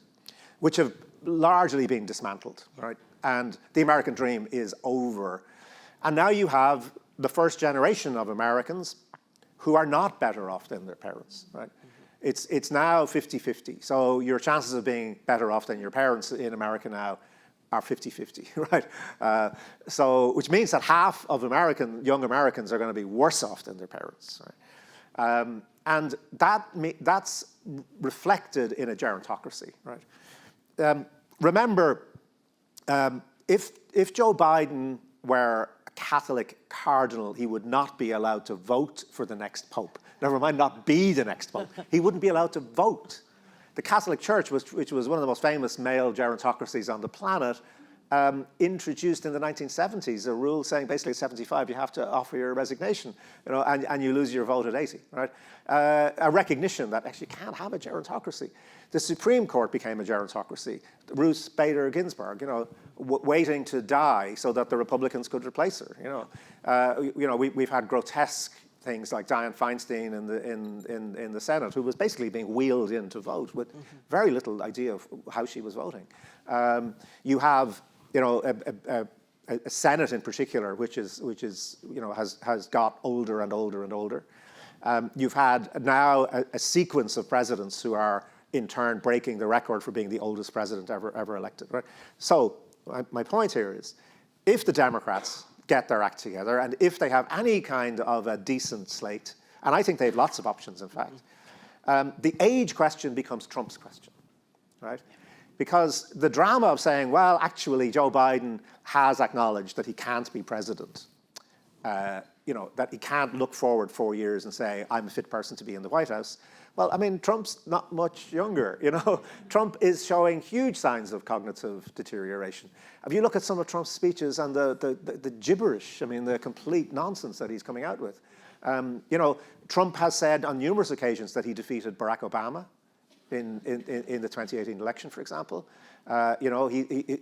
which have largely been dismantled, right? And the American dream is over. And now you have the first generation of Americans who are not better off than their parents, right? It's now 50-50. So your chances of being better off than your parents in America now are 50-50, right? Which means that half of young Americans are going to be worse off than their parents, right? And that's reflected in a gerontocracy, right? Remember, if Joe Biden were a Catholic cardinal, he would not be allowed to vote for the next pope. Never mind not be the next pope. He wouldn't be allowed to vote. the Catholic Church, which was one of the most famous male gerontocracies on the planet, introduced in the 1970s a rule saying basically at 75 you have to offer your resignation, and you lose your vote at 80, right? A recognition that actually you can't have a gerontocracy. The Supreme Court became a gerontocracy. Ruth Bader Ginsburg, waiting to die so that the Republicans could replace her. We've had grotesque things like Dianne Feinstein in the Senate, who was basically being wheeled in to vote with very little idea of how she was voting. You have, a Senate in particular, which has got older and older and older. You've had now a sequence of presidents who are in turn breaking the record for being the oldest president ever elected. Right? So my point here is, if the Democrats get their act together, and if they have any kind of a decent slate, and I think they have lots of options, in fact, the age question becomes Trump's question, right? Because the drama of saying, well, actually, Joe Biden has acknowledged that he can't be president, that he can't look forward 4 years and say, I'm a fit person to be in the White House. Well, I mean, Trump's not much younger, Trump is showing huge signs of cognitive deterioration. If you look at some of Trump's speeches and the gibberish, the complete nonsense that he's coming out with. Trump has said on numerous occasions that he defeated Barack Obama in the 2018 election, for example. He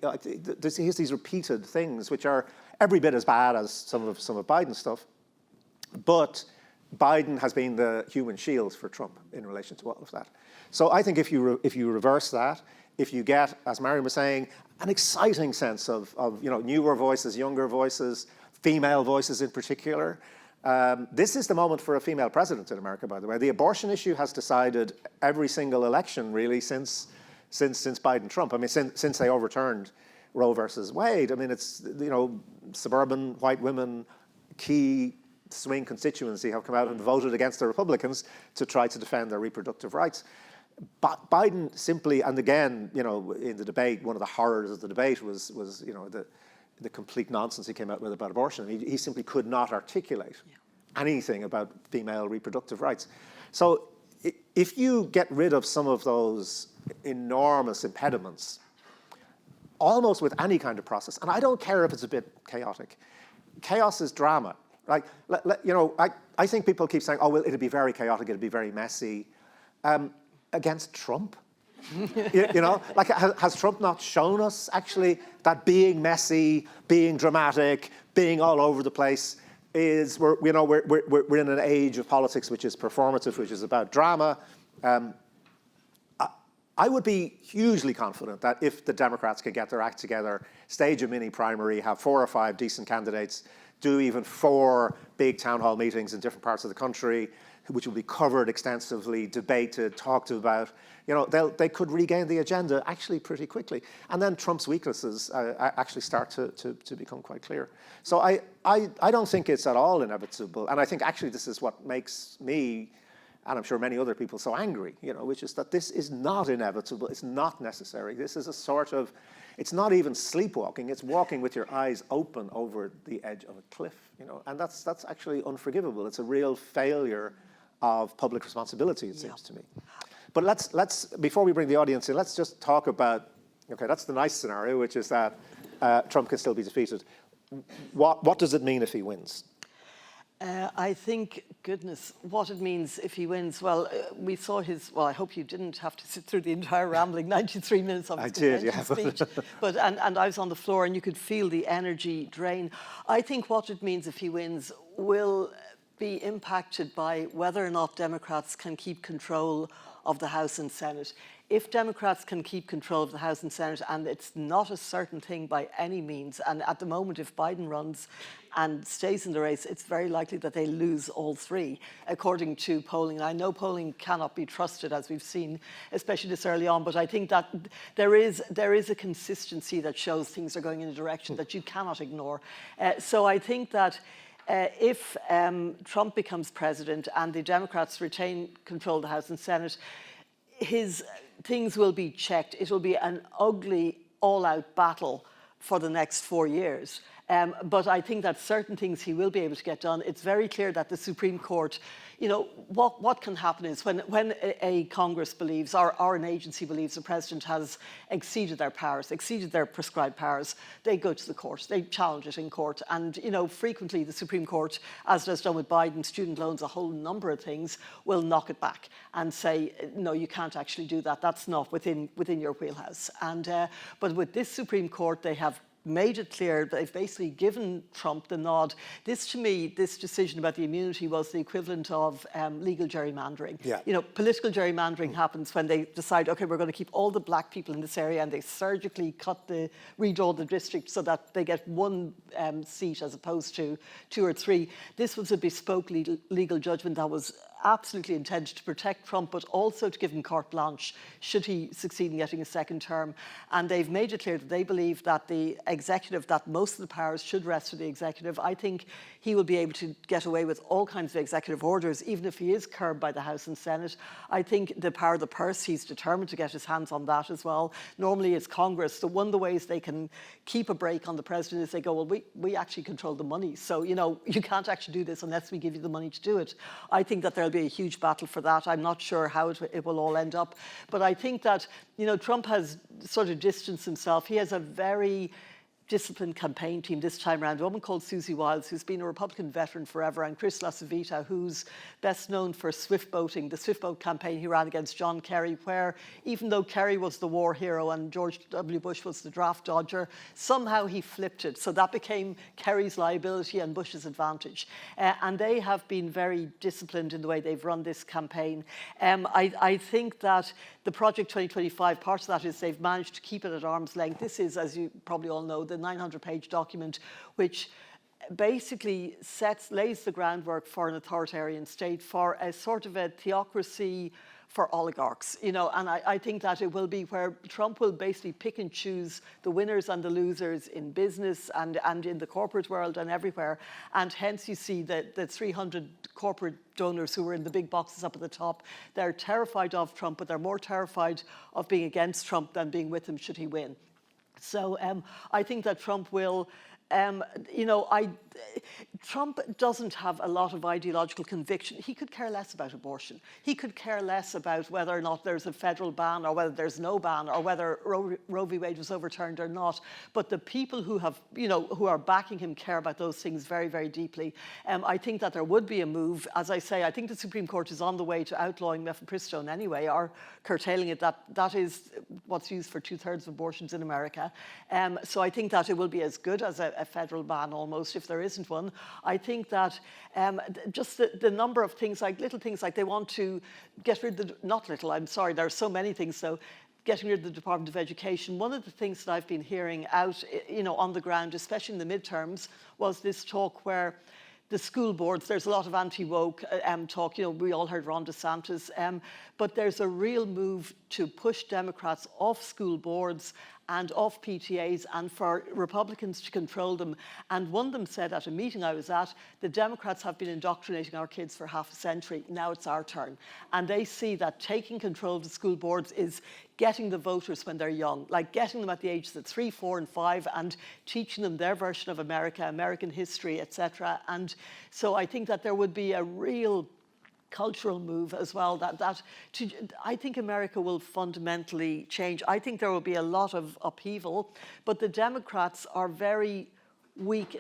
has these repeated things which are every bit as bad as some of Biden's stuff, but Biden has been the human shield for Trump in relation to all of that. So I think if you reverse that, if you get, as Marion was saying, an exciting sense of newer voices, younger voices, female voices in particular, this is the moment for a female president in America, by the way. The abortion issue has decided every single election, really, since Biden-Trump. Since they overturned Roe versus Wade. It's, suburban white women, key swing constituency have come out and voted against the Republicans to try to defend their reproductive rights. Biden simply, and again, in the debate, one of the horrors of the debate was the complete nonsense he came out with about abortion. He simply could not articulate anything about female reproductive rights. So if you get rid of some of those enormous impediments, almost with any kind of process, and I don't care if it's a bit chaotic, chaos is drama. Like, I think people keep saying, oh, well, it'll be very chaotic, it'll be very messy. Against Trump? Has Trump not shown us, actually, that being messy, being dramatic, being all over the place is, we're in an age of politics which is performative, which is about drama. I would be hugely confident that if the Democrats can get their act together, stage a mini primary, have 4 or 5 decent candidates, do even 4 big town hall meetings in different parts of the country, which will be covered extensively, debated, talked about, they could regain the agenda actually pretty quickly. And then Trump's weaknesses actually start to become quite clear. So I don't think it's at all inevitable. And I think actually this is what makes me, and I'm sure many other people, so angry, which is that this is not inevitable, it's not necessary. This is a sort of, it's not even sleepwalking, it's walking with your eyes open over the edge of a cliff, and that's actually unforgivable. It's a real failure of public responsibility, it seems to me. But let's before we bring the audience in, let's just talk about, okay, that's the nice scenario, which is that Trump can still be defeated. What does it mean if he wins? I think, goodness, what it means if he wins, well, we saw I hope you didn't have to sit through the entire rambling 93 minutes of his convention speech. But I was on the floor and you could feel the energy drain. I think what it means if he wins will be impacted by whether or not Democrats can keep control of the House and Senate. If Democrats can keep control of the House and Senate, and it's not a certain thing by any means, and at the moment if Biden runs and stays in the race, it's very likely that they lose all 3, according to polling. And I know polling cannot be trusted, as we've seen, especially this early on, but I think that there is a consistency that shows things are going in a direction that you cannot ignore. So I think that if Trump becomes president and the Democrats retain control of the House and Senate, his things will be checked. It will be an ugly, all-out battle for the next 4 years. But I think that certain things he will be able to get done. It's very clear that the Supreme Court, you know, what can happen is when a Congress believes or an agency believes the president has exceeded their powers, exceeded their prescribed powers, they go to the court, they challenge it in court. And, you know, frequently the Supreme Court, as it has done with Biden, student loans, a whole number of things, will knock it back and say, no, you can't actually do that. That's not within your wheelhouse. And but with this Supreme Court, they have made it clear, they've basically given Trump the nod. This, to me, this decision about the immunity was the equivalent of legal gerrymandering. Yeah. You know, political gerrymandering happens when they decide, okay, we're going to keep all the black people in this area, and they surgically redraw the district so that they get one seat as opposed to 2 or 3. This was a bespoke legal judgment that was absolutely intended to protect Trump, but also to give him carte blanche should he succeed in getting a second term. And they've made it clear that they believe that the executive, that most of the powers should rest with the executive. I think he will be able to get away with all kinds of executive orders, even if he is curbed by the House and Senate. I think the power of the purse, he's determined to get his hands on that as well. Normally it's Congress. So one of the ways they can keep a break on the president is they go, well, we actually control the money. So, you know, you can't actually do this unless we give you the money to do it. I think that there'll be a huge battle for that. I'm not sure how it will all end up. But I think that, you know, Trump has sort of distanced himself. He has a very disciplined campaign team this time around, a woman called Susie Wiles, who's been a Republican veteran forever, and Chris LaCivita, who's best known for swift boating, the swift boat campaign he ran against John Kerry, where even though Kerry was the war hero and George W. Bush was the draft dodger, somehow he flipped it. So that became Kerry's liability and Bush's advantage. And they have been very disciplined in the way they've run this campaign. I think that the Project 2025, part of that is they've managed to keep it at arm's length. This is, as you probably all know, the 900-page document, which basically lays the groundwork for an authoritarian state, for a sort of a theocracy for oligarchs, you know, and I think that it will be where Trump will basically pick and choose the winners and the losers in business and in the corporate world and everywhere. And hence you see that the 300 corporate donors who were in the big boxes up at the top, they're terrified of Trump, but they're more terrified of being against Trump than being with him should he win. So I think that Trump will, you know, Trump doesn't have a lot of ideological conviction. He could care less about abortion. He could care less about whether or not there's a federal ban or whether there's no ban or whether Roe v. Wade was overturned or not. But the people who have, you know, who are backing him care about those things very, very deeply. I think that there would be a move. As I say, I think the Supreme Court is on the way to outlawing mifepristone anyway, or curtailing it. That is what's used for 2/3 of abortions in America. So I think that it will be as good as a federal ban almost, if there isn't one. I think that just the number of things, like little things like they want to get rid of the, not little, I'm sorry, there are so many things, so getting rid of the Department of Education. One of the things that I've been hearing out, you know, on the ground, especially in the midterms, was this talk where the school boards, there's a lot of anti-woke talk, you know, we all heard Ron DeSantis, but there's a real move to push Democrats off school boards and off PTAs and for Republicans to control them. And one of them said at a meeting I was at, the Democrats have been indoctrinating our kids for half a century, now it's our turn. And they see that taking control of the school boards is getting the voters when they're young, like getting them at the ages of 3, 4, and 5 and teaching them their version of America, American history, etc. And so I think that there would be a real cultural move as well, I think America will fundamentally change. I think there will be a lot of upheaval, but the Democrats are very weak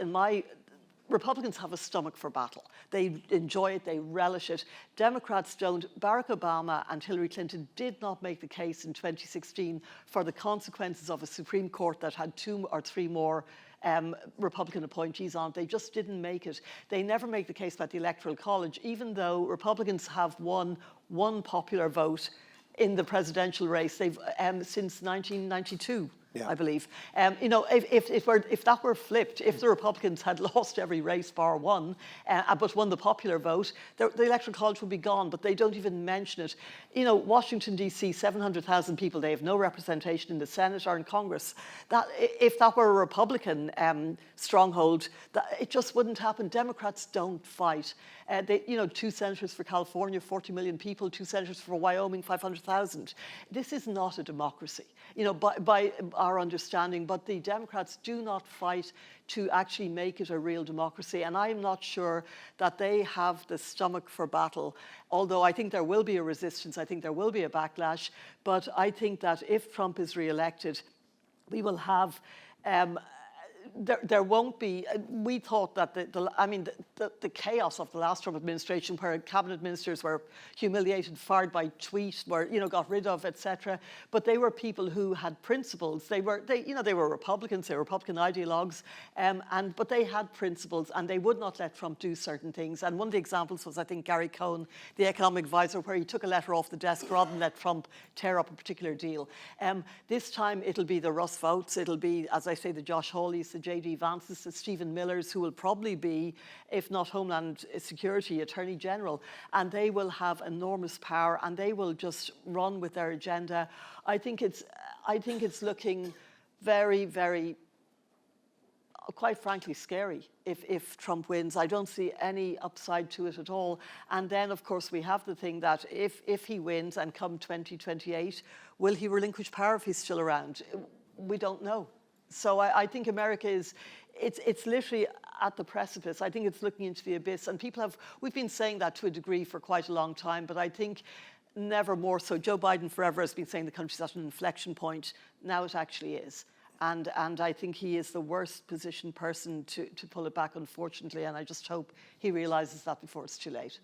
Republicans have a stomach for battle. They enjoy it, they relish it. Democrats don't. Barack Obama and Hillary Clinton did not make the case in 2016 for the consequences of a Supreme Court that had 2 or 3 more Republican appointees on it. They just didn't make it. They never make the case about the Electoral College, even though Republicans have won one popular vote in the presidential race. They've since 1992. Yeah. I believe. You know, if that were flipped, if the Republicans had lost every race bar one, but won the popular vote, the Electoral College would be gone, but they don't even mention it. You know, Washington, D.C., 700,000 people, they have no representation in the Senate or in Congress. If that were a Republican stronghold, it just wouldn't happen. Democrats don't fight. You know, 2 senators for California, 40 million people, 2 senators for Wyoming, 500,000. This is not a democracy. You know, our understanding, but the Democrats do not fight to actually make it a real democracy. And I'm not sure that they have the stomach for battle, although I think there will be a resistance, I think there will be a backlash. But I think that if Trump is re-elected, we will have there won't be. We thought that the chaos of the last Trump administration, where cabinet ministers were humiliated, fired by tweet, were got rid of, etc. But they were people who had principles. They were Republicans. They were Republican ideologues, but they had principles, and they would not let Trump do certain things. And one of the examples was, I think, Gary Cohn, the economic advisor, where he took a letter off the desk rather than let Trump tear up a particular deal. This time it'll be the Russ Votes. It'll be, as I say, the Josh Hawleys, the J.D. Vances, the Stephen Millers, who will probably be, if not Homeland Security, Attorney General, and they will have enormous power, and they will just run with their agenda. I think it's looking very, very, quite frankly, scary if Trump wins. I don't see any upside to it at all. And then, of course, we have the thing that if he wins and come 2028, will he relinquish power if he's still around? We don't know. So I think America it's literally at the precipice. I think it's looking into the abyss. And we've been saying that to a degree for quite a long time, but I think never more so. Joe Biden forever has been saying the country's at an inflection point. Now it actually is. And I think he is the worst positioned person to pull it back, unfortunately. And I just hope he realizes that before it's too late.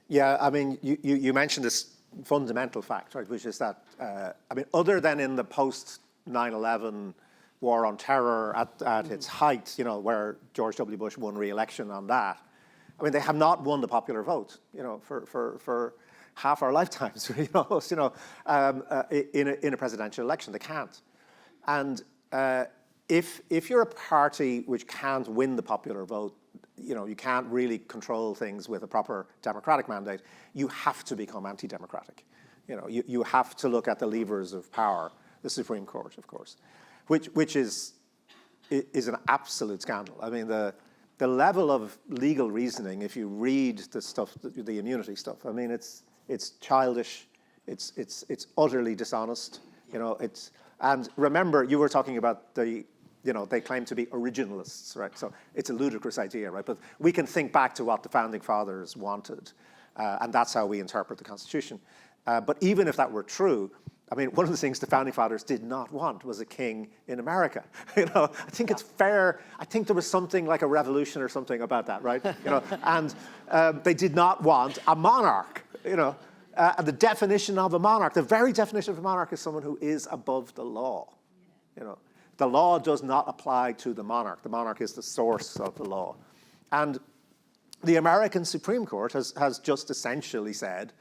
Yeah, I mean, you mentioned this fundamental fact, right, which is that, other than in the post 9/11 war on terror at its height, where George W. Bush won re-election on that, they have not won the popular vote, for half our lifetimes, almost, in a presidential election. They can't. And if you're a party which can't win the popular vote, you can't really control things with a proper democratic mandate, you have to become anti-democratic. You have to look at the levers of power, the Supreme Court, of course, which is an absolute scandal. I mean, the level of legal reasoning, if you read the stuff, the immunity stuff, it's childish, it's utterly dishonest. And remember, you were talking about they claim to be originalists, right? So it's a ludicrous idea, right? But we can think back to what the founding fathers wanted, and that's how we interpret the Constitution. But even if that were true, one of the things the founding fathers did not want was a king in America. I think it's fair. I think there was something like a revolution or something about that, right? And they did not want a monarch. And the definition of a monarch, the very definition of a monarch, is someone who is above the law. The law does not apply to the monarch. The monarch is the source of the law. And the American Supreme Court has just essentially said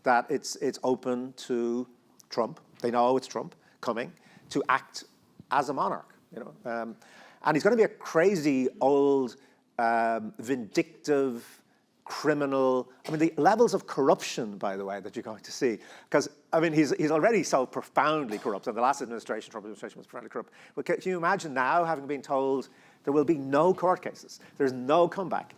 that it's open to Trump. They know it's Trump coming to act as a monarch. And he's going to be a crazy old, vindictive, criminal. The levels of corruption, by the way, that you're going to see, because he's already so profoundly corrupt. And the last administration, Trump administration, was profoundly corrupt. But can you imagine now having been told there will be no court cases, there's no comeback?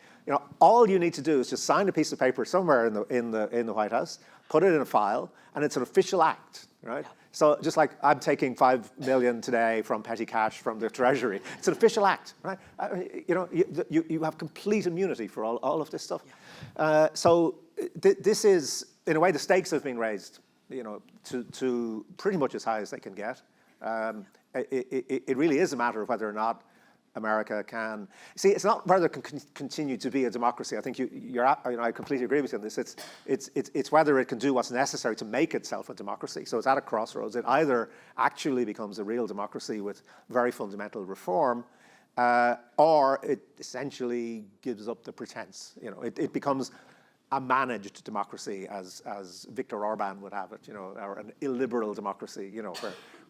All you need to do is just sign a piece of paper somewhere in the White House, put it in a file, and it's an official act, right? Yeah. So just like I'm taking $5 million today from petty cash from the Treasury, it's an official act, right? You have complete immunity for all of this stuff. Yeah. This is, in a way, the stakes have been raised, to pretty much as high as they can get. It really is a matter of whether or not America can see. It's not whether it can continue to be a democracy. I think I completely agree with you on this. It's whether it can do what's necessary to make itself a democracy. So it's at a crossroads. It either actually becomes a real democracy with very fundamental reform, or it essentially gives up the pretense. It becomes a managed democracy, as Viktor Orban would have it, or an illiberal democracy,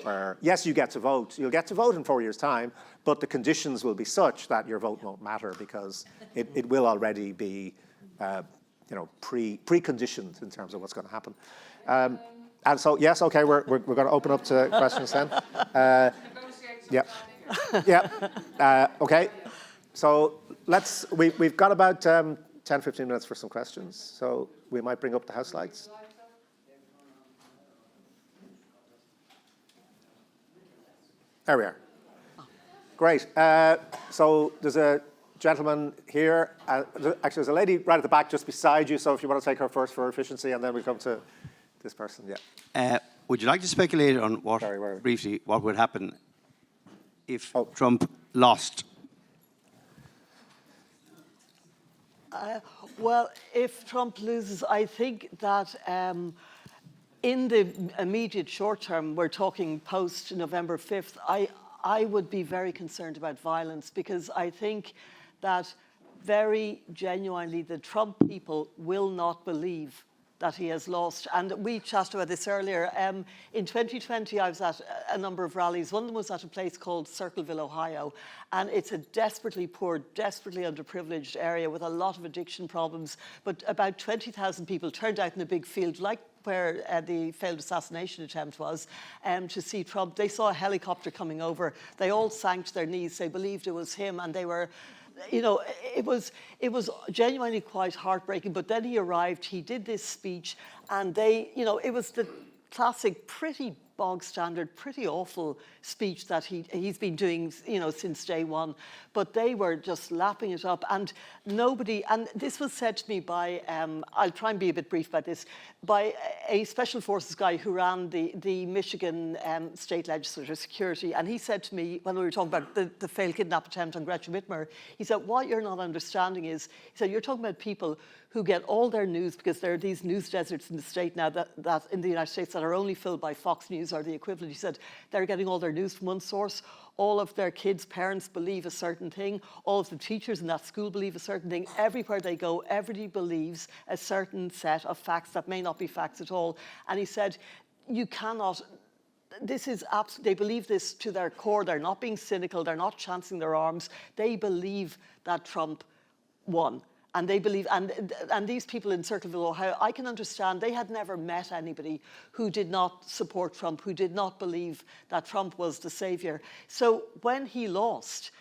where yes, you get to vote. You'll get to vote in 4 years' time, but the conditions will be such that your vote won't matter because it will already be, preconditioned in terms of what's going to happen. And so, yes, okay, we're going to open up to questions then. Okay. So we've got about 10, 15 minutes for some questions. So we might bring up the house lights. There we are. Great. So there's a gentleman here. Actually, there's a lady right at the back just beside you, so if you want to take her first for efficiency, and then we come to this person, yeah. Would you like to speculate on what, briefly, what would happen if Trump lost? Well, if Trump loses, I think that in the immediate short term, we're talking post-November 5th, I would be very concerned about violence, because I think that very genuinely the Trump people will not believe that he has lost. And we chatted about this earlier. In 2020, I was at a number of rallies. One of them was at a place called Circleville, Ohio. And it's a desperately poor, desperately underprivileged area with a lot of addiction problems. But about 20,000 people turned out in a big field, like where the failed assassination attempt was, to see Trump. They saw a helicopter coming over. They all sank to their knees. They believed it was him, and they were, you know, it was genuinely quite heartbreaking. But then he arrived, he did this speech, and they, you know, it was the classic, pretty bog standard, pretty awful speech that he's been doing, you know, since day one. But they were just lapping it up, and nobody, and this was said to me by, I'll try and be a bit brief about this, by a special forces guy who ran the Michigan state legislature security. And he said to me, when we were talking about the failed kidnap attempt on Gretchen Whitmer, he said, what you're not understanding is, he said, you're talking about people who get all their news, because there are these news deserts in the state now that in the United States that are only filled by Fox News or the equivalent. He said they're getting all their news from one source. All of their kids' parents believe a certain thing. All of the teachers in that school believe a certain thing. Everywhere they go, everybody believes a certain set of facts that may not be facts at all. And he said, you cannot, this is absolutely, they believe this to their core. They're not being cynical. They're not chancing their arms. They believe that Trump won. And they believe, and these people in Circleville, Ohio, I can understand, they had never met anybody who did not support Trump, who did not believe that Trump was the savior. So when he lost,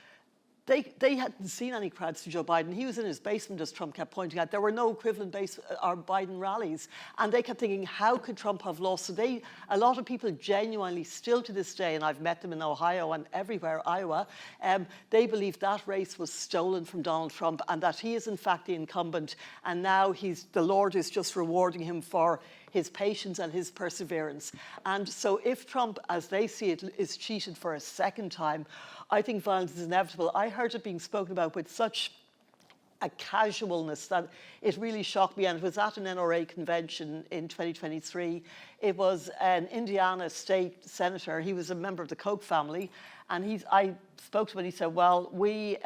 they hadn't seen any crowds to Joe Biden. He was in his basement, as Trump kept pointing out. There were no equivalent Biden rallies. And they kept thinking, how could Trump have lost? So a lot of people genuinely, still to this day, and I've met them in Ohio and everywhere, Iowa, they believe that race was stolen from Donald Trump, and that he is in fact the incumbent. And now the Lord is just rewarding him for his patience and his perseverance. And so if Trump, as they see it, is cheated for a second time, I think violence is inevitable. I heard it being spoken about with such a casualness that it really shocked me. And it was at an NRA convention in 2023. It was an Indiana state senator. He was a member of the Koch family. And I spoke to him and he said, well, we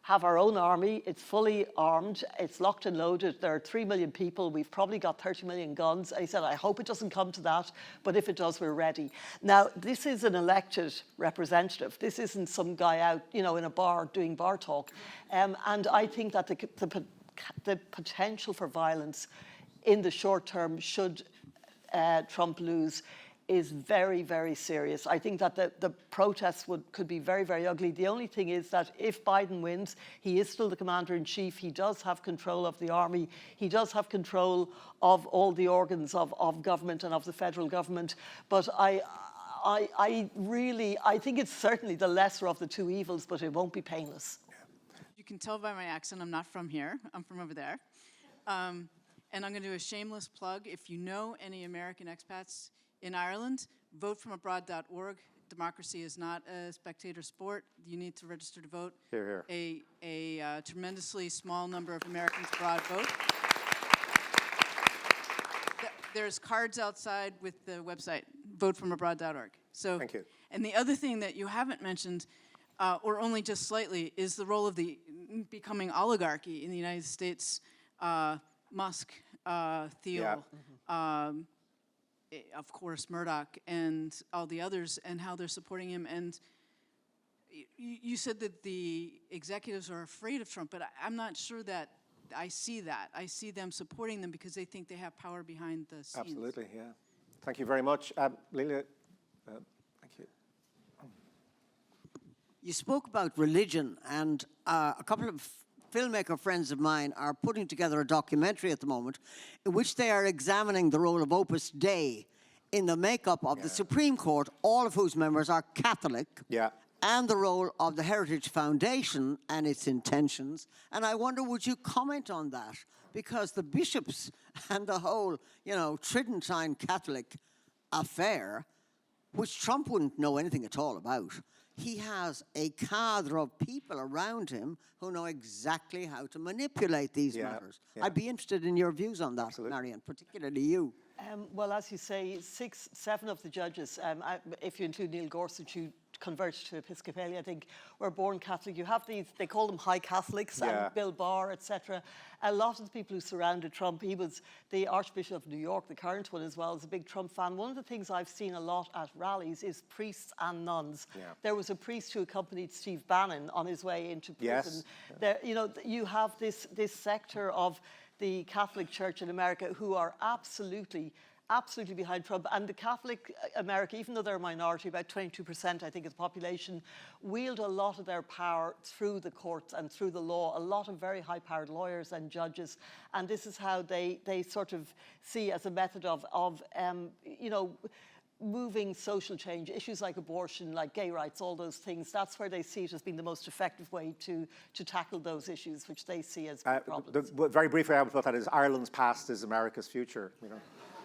have our own army. It's fully armed. It's locked and loaded. There are 3 million people. We've probably got 30 million guns. And he said, I hope it doesn't come to that, but if it does, we're ready. Now, this is an elected representative. This isn't some guy out, you know, in a bar doing bar talk. And I think that the potential for violence in the short term, should Trump lose, is very, very serious. I think that the protests could be very, very ugly. The only thing is that if Biden wins, he is still the commander-in-chief. He does have control of the army. He does have control of all the organs of government and of the federal government. But I think it's certainly the lesser of the two evils, but it won't be painless. You can tell by my accent I'm not from here. I'm from over there. And I'm going to do a shameless plug. If you know any American expats in Ireland, votefromabroad.org. Democracy is not a spectator sport. You need to register to vote. Hear, hear. A tremendously small number of Americans abroad vote. There's cards outside with the website, votefromabroad.org. So, thank you. And the other thing that you haven't mentioned, or only just slightly, is the role of the becoming oligarchy in the United States. Musk, Thiel, Yeah. Of course, Murdoch, and all the others, and how they're supporting him. And you said that the executives are afraid of Trump, but I'm not sure that I see that. I see them supporting them because they think they have power behind the scenes. Absolutely, yeah. Thank you very much. Leila, thank you. You spoke about religion, and a couple of filmmaker friends of mine are putting together a documentary at the moment in which they are examining the role of Opus Dei in the makeup of the Supreme Court, all of whose members are Catholic, and the role of the Heritage Foundation and its intentions. And I wonder, would you comment on that? Because the bishops and the whole, Tridentine Catholic affair, which Trump wouldn't know anything at all about, he has a cadre of people around him who know exactly how to manipulate these matters. I'd be interested in your views on that, Marion, particularly you. Well, as you say, 7 of the judges, if you include Neil Gorsuch, who converted to Episcopalian, I think, were born Catholic. You have these, they call them high Catholics, and Bill Barr, etc. A lot of the people who surrounded Trump, he was the Archbishop of New York, the current one as well, is a big Trump fan. One of the things I've seen a lot at rallies is priests and nuns. There was a priest who accompanied Steve Bannon on his way into prison. There, you have this sector of the Catholic Church in America who are absolutely behind Trump. And the Catholic America, even though they're a minority, about 22%, I think, of the population, wield a lot of their power through the courts and through the law. A lot of very high-powered lawyers and judges. And this is how they sort of see as a method of moving social change, issues like abortion, like gay rights, all those things. That's where they see it as being the most effective way to tackle those issues, which they see as problems. Very briefly, I would put that is Ireland's past is America's future.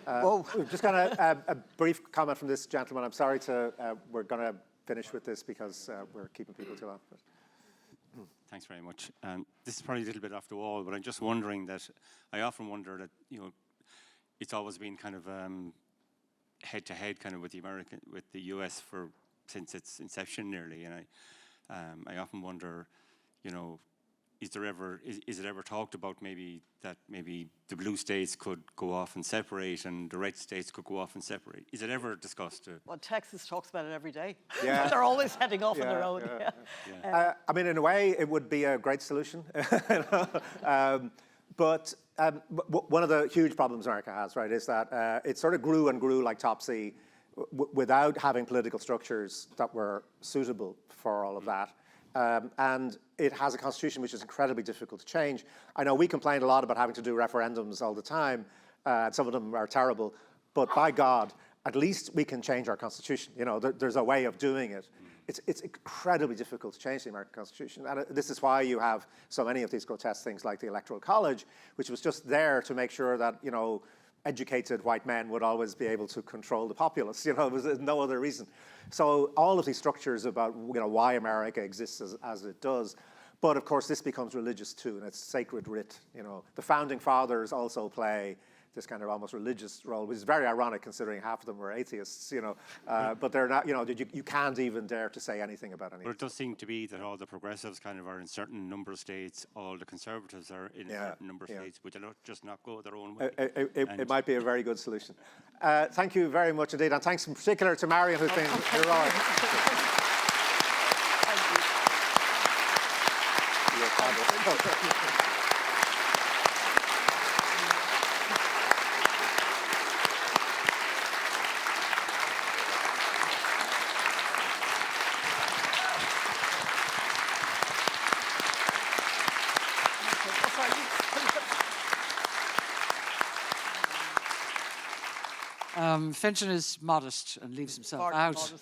We've just got a brief comment from this gentleman. I'm sorry we're going to finish with this because we're keeping people too long. Thanks very much. This is probably a little bit off the wall, but I'm just wondering that I often wonder that it's always been kind of head-to-head kind of with the US since its inception nearly, and I often wonder, is it ever talked about maybe the blue states could go off and separate and the red states could go off and separate? Is it ever discussed? Well, Texas talks about it every day. They're always heading off on their own. I mean, in a way, it would be a great solution. But one of the huge problems America has, right, is that it sort of grew and grew like Topsy without having political structures that were suitable for all of that. And it has a constitution which is incredibly difficult to change. I know we complained a lot about having to do referendums all the time, and some of them are terrible, but by God, at least we can change our constitution. There's a way of doing it. It's incredibly difficult to change the American Constitution. And this is why you have so many of these grotesque things like the Electoral College, which was just there to make sure that, educated white men would always be able to control the populace. It was no other reason. So all of these structures about, why America exists as it does. But of course, this becomes religious too, and it's sacred writ. The founding fathers also play this kind of almost religious role, which is very ironic considering half of them were atheists, but they're not, you can't even dare to say anything about anything. But it does seem to be that all the progressives kind of are in certain number of states, all the conservatives are in a certain number of states, which will just not go their own way. It might be a very good solution. Thank you very much indeed, and thanks in particular to Marion, who's been heroic. Fintan is modest and leaves himself out.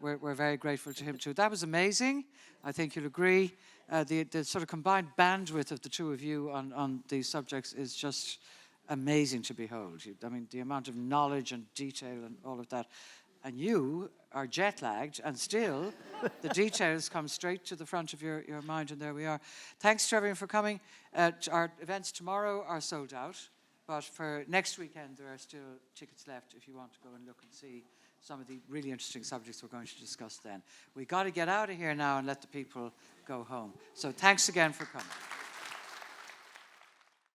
We're very grateful to him too. That was amazing. I think you'll agree. The sort of combined bandwidth of the two of you on these subjects is just amazing to behold. I mean, the amount of knowledge and detail and all of that. And you are jet-lagged, and still the details come straight to the front of your mind, and there we are. Thanks to everyone for coming. Our events tomorrow are sold out. But for next weekend, there are still tickets left if you want to go and look and see some of the really interesting subjects we're going to discuss then. We've got to get out of here now and let the people go home. So thanks again for coming.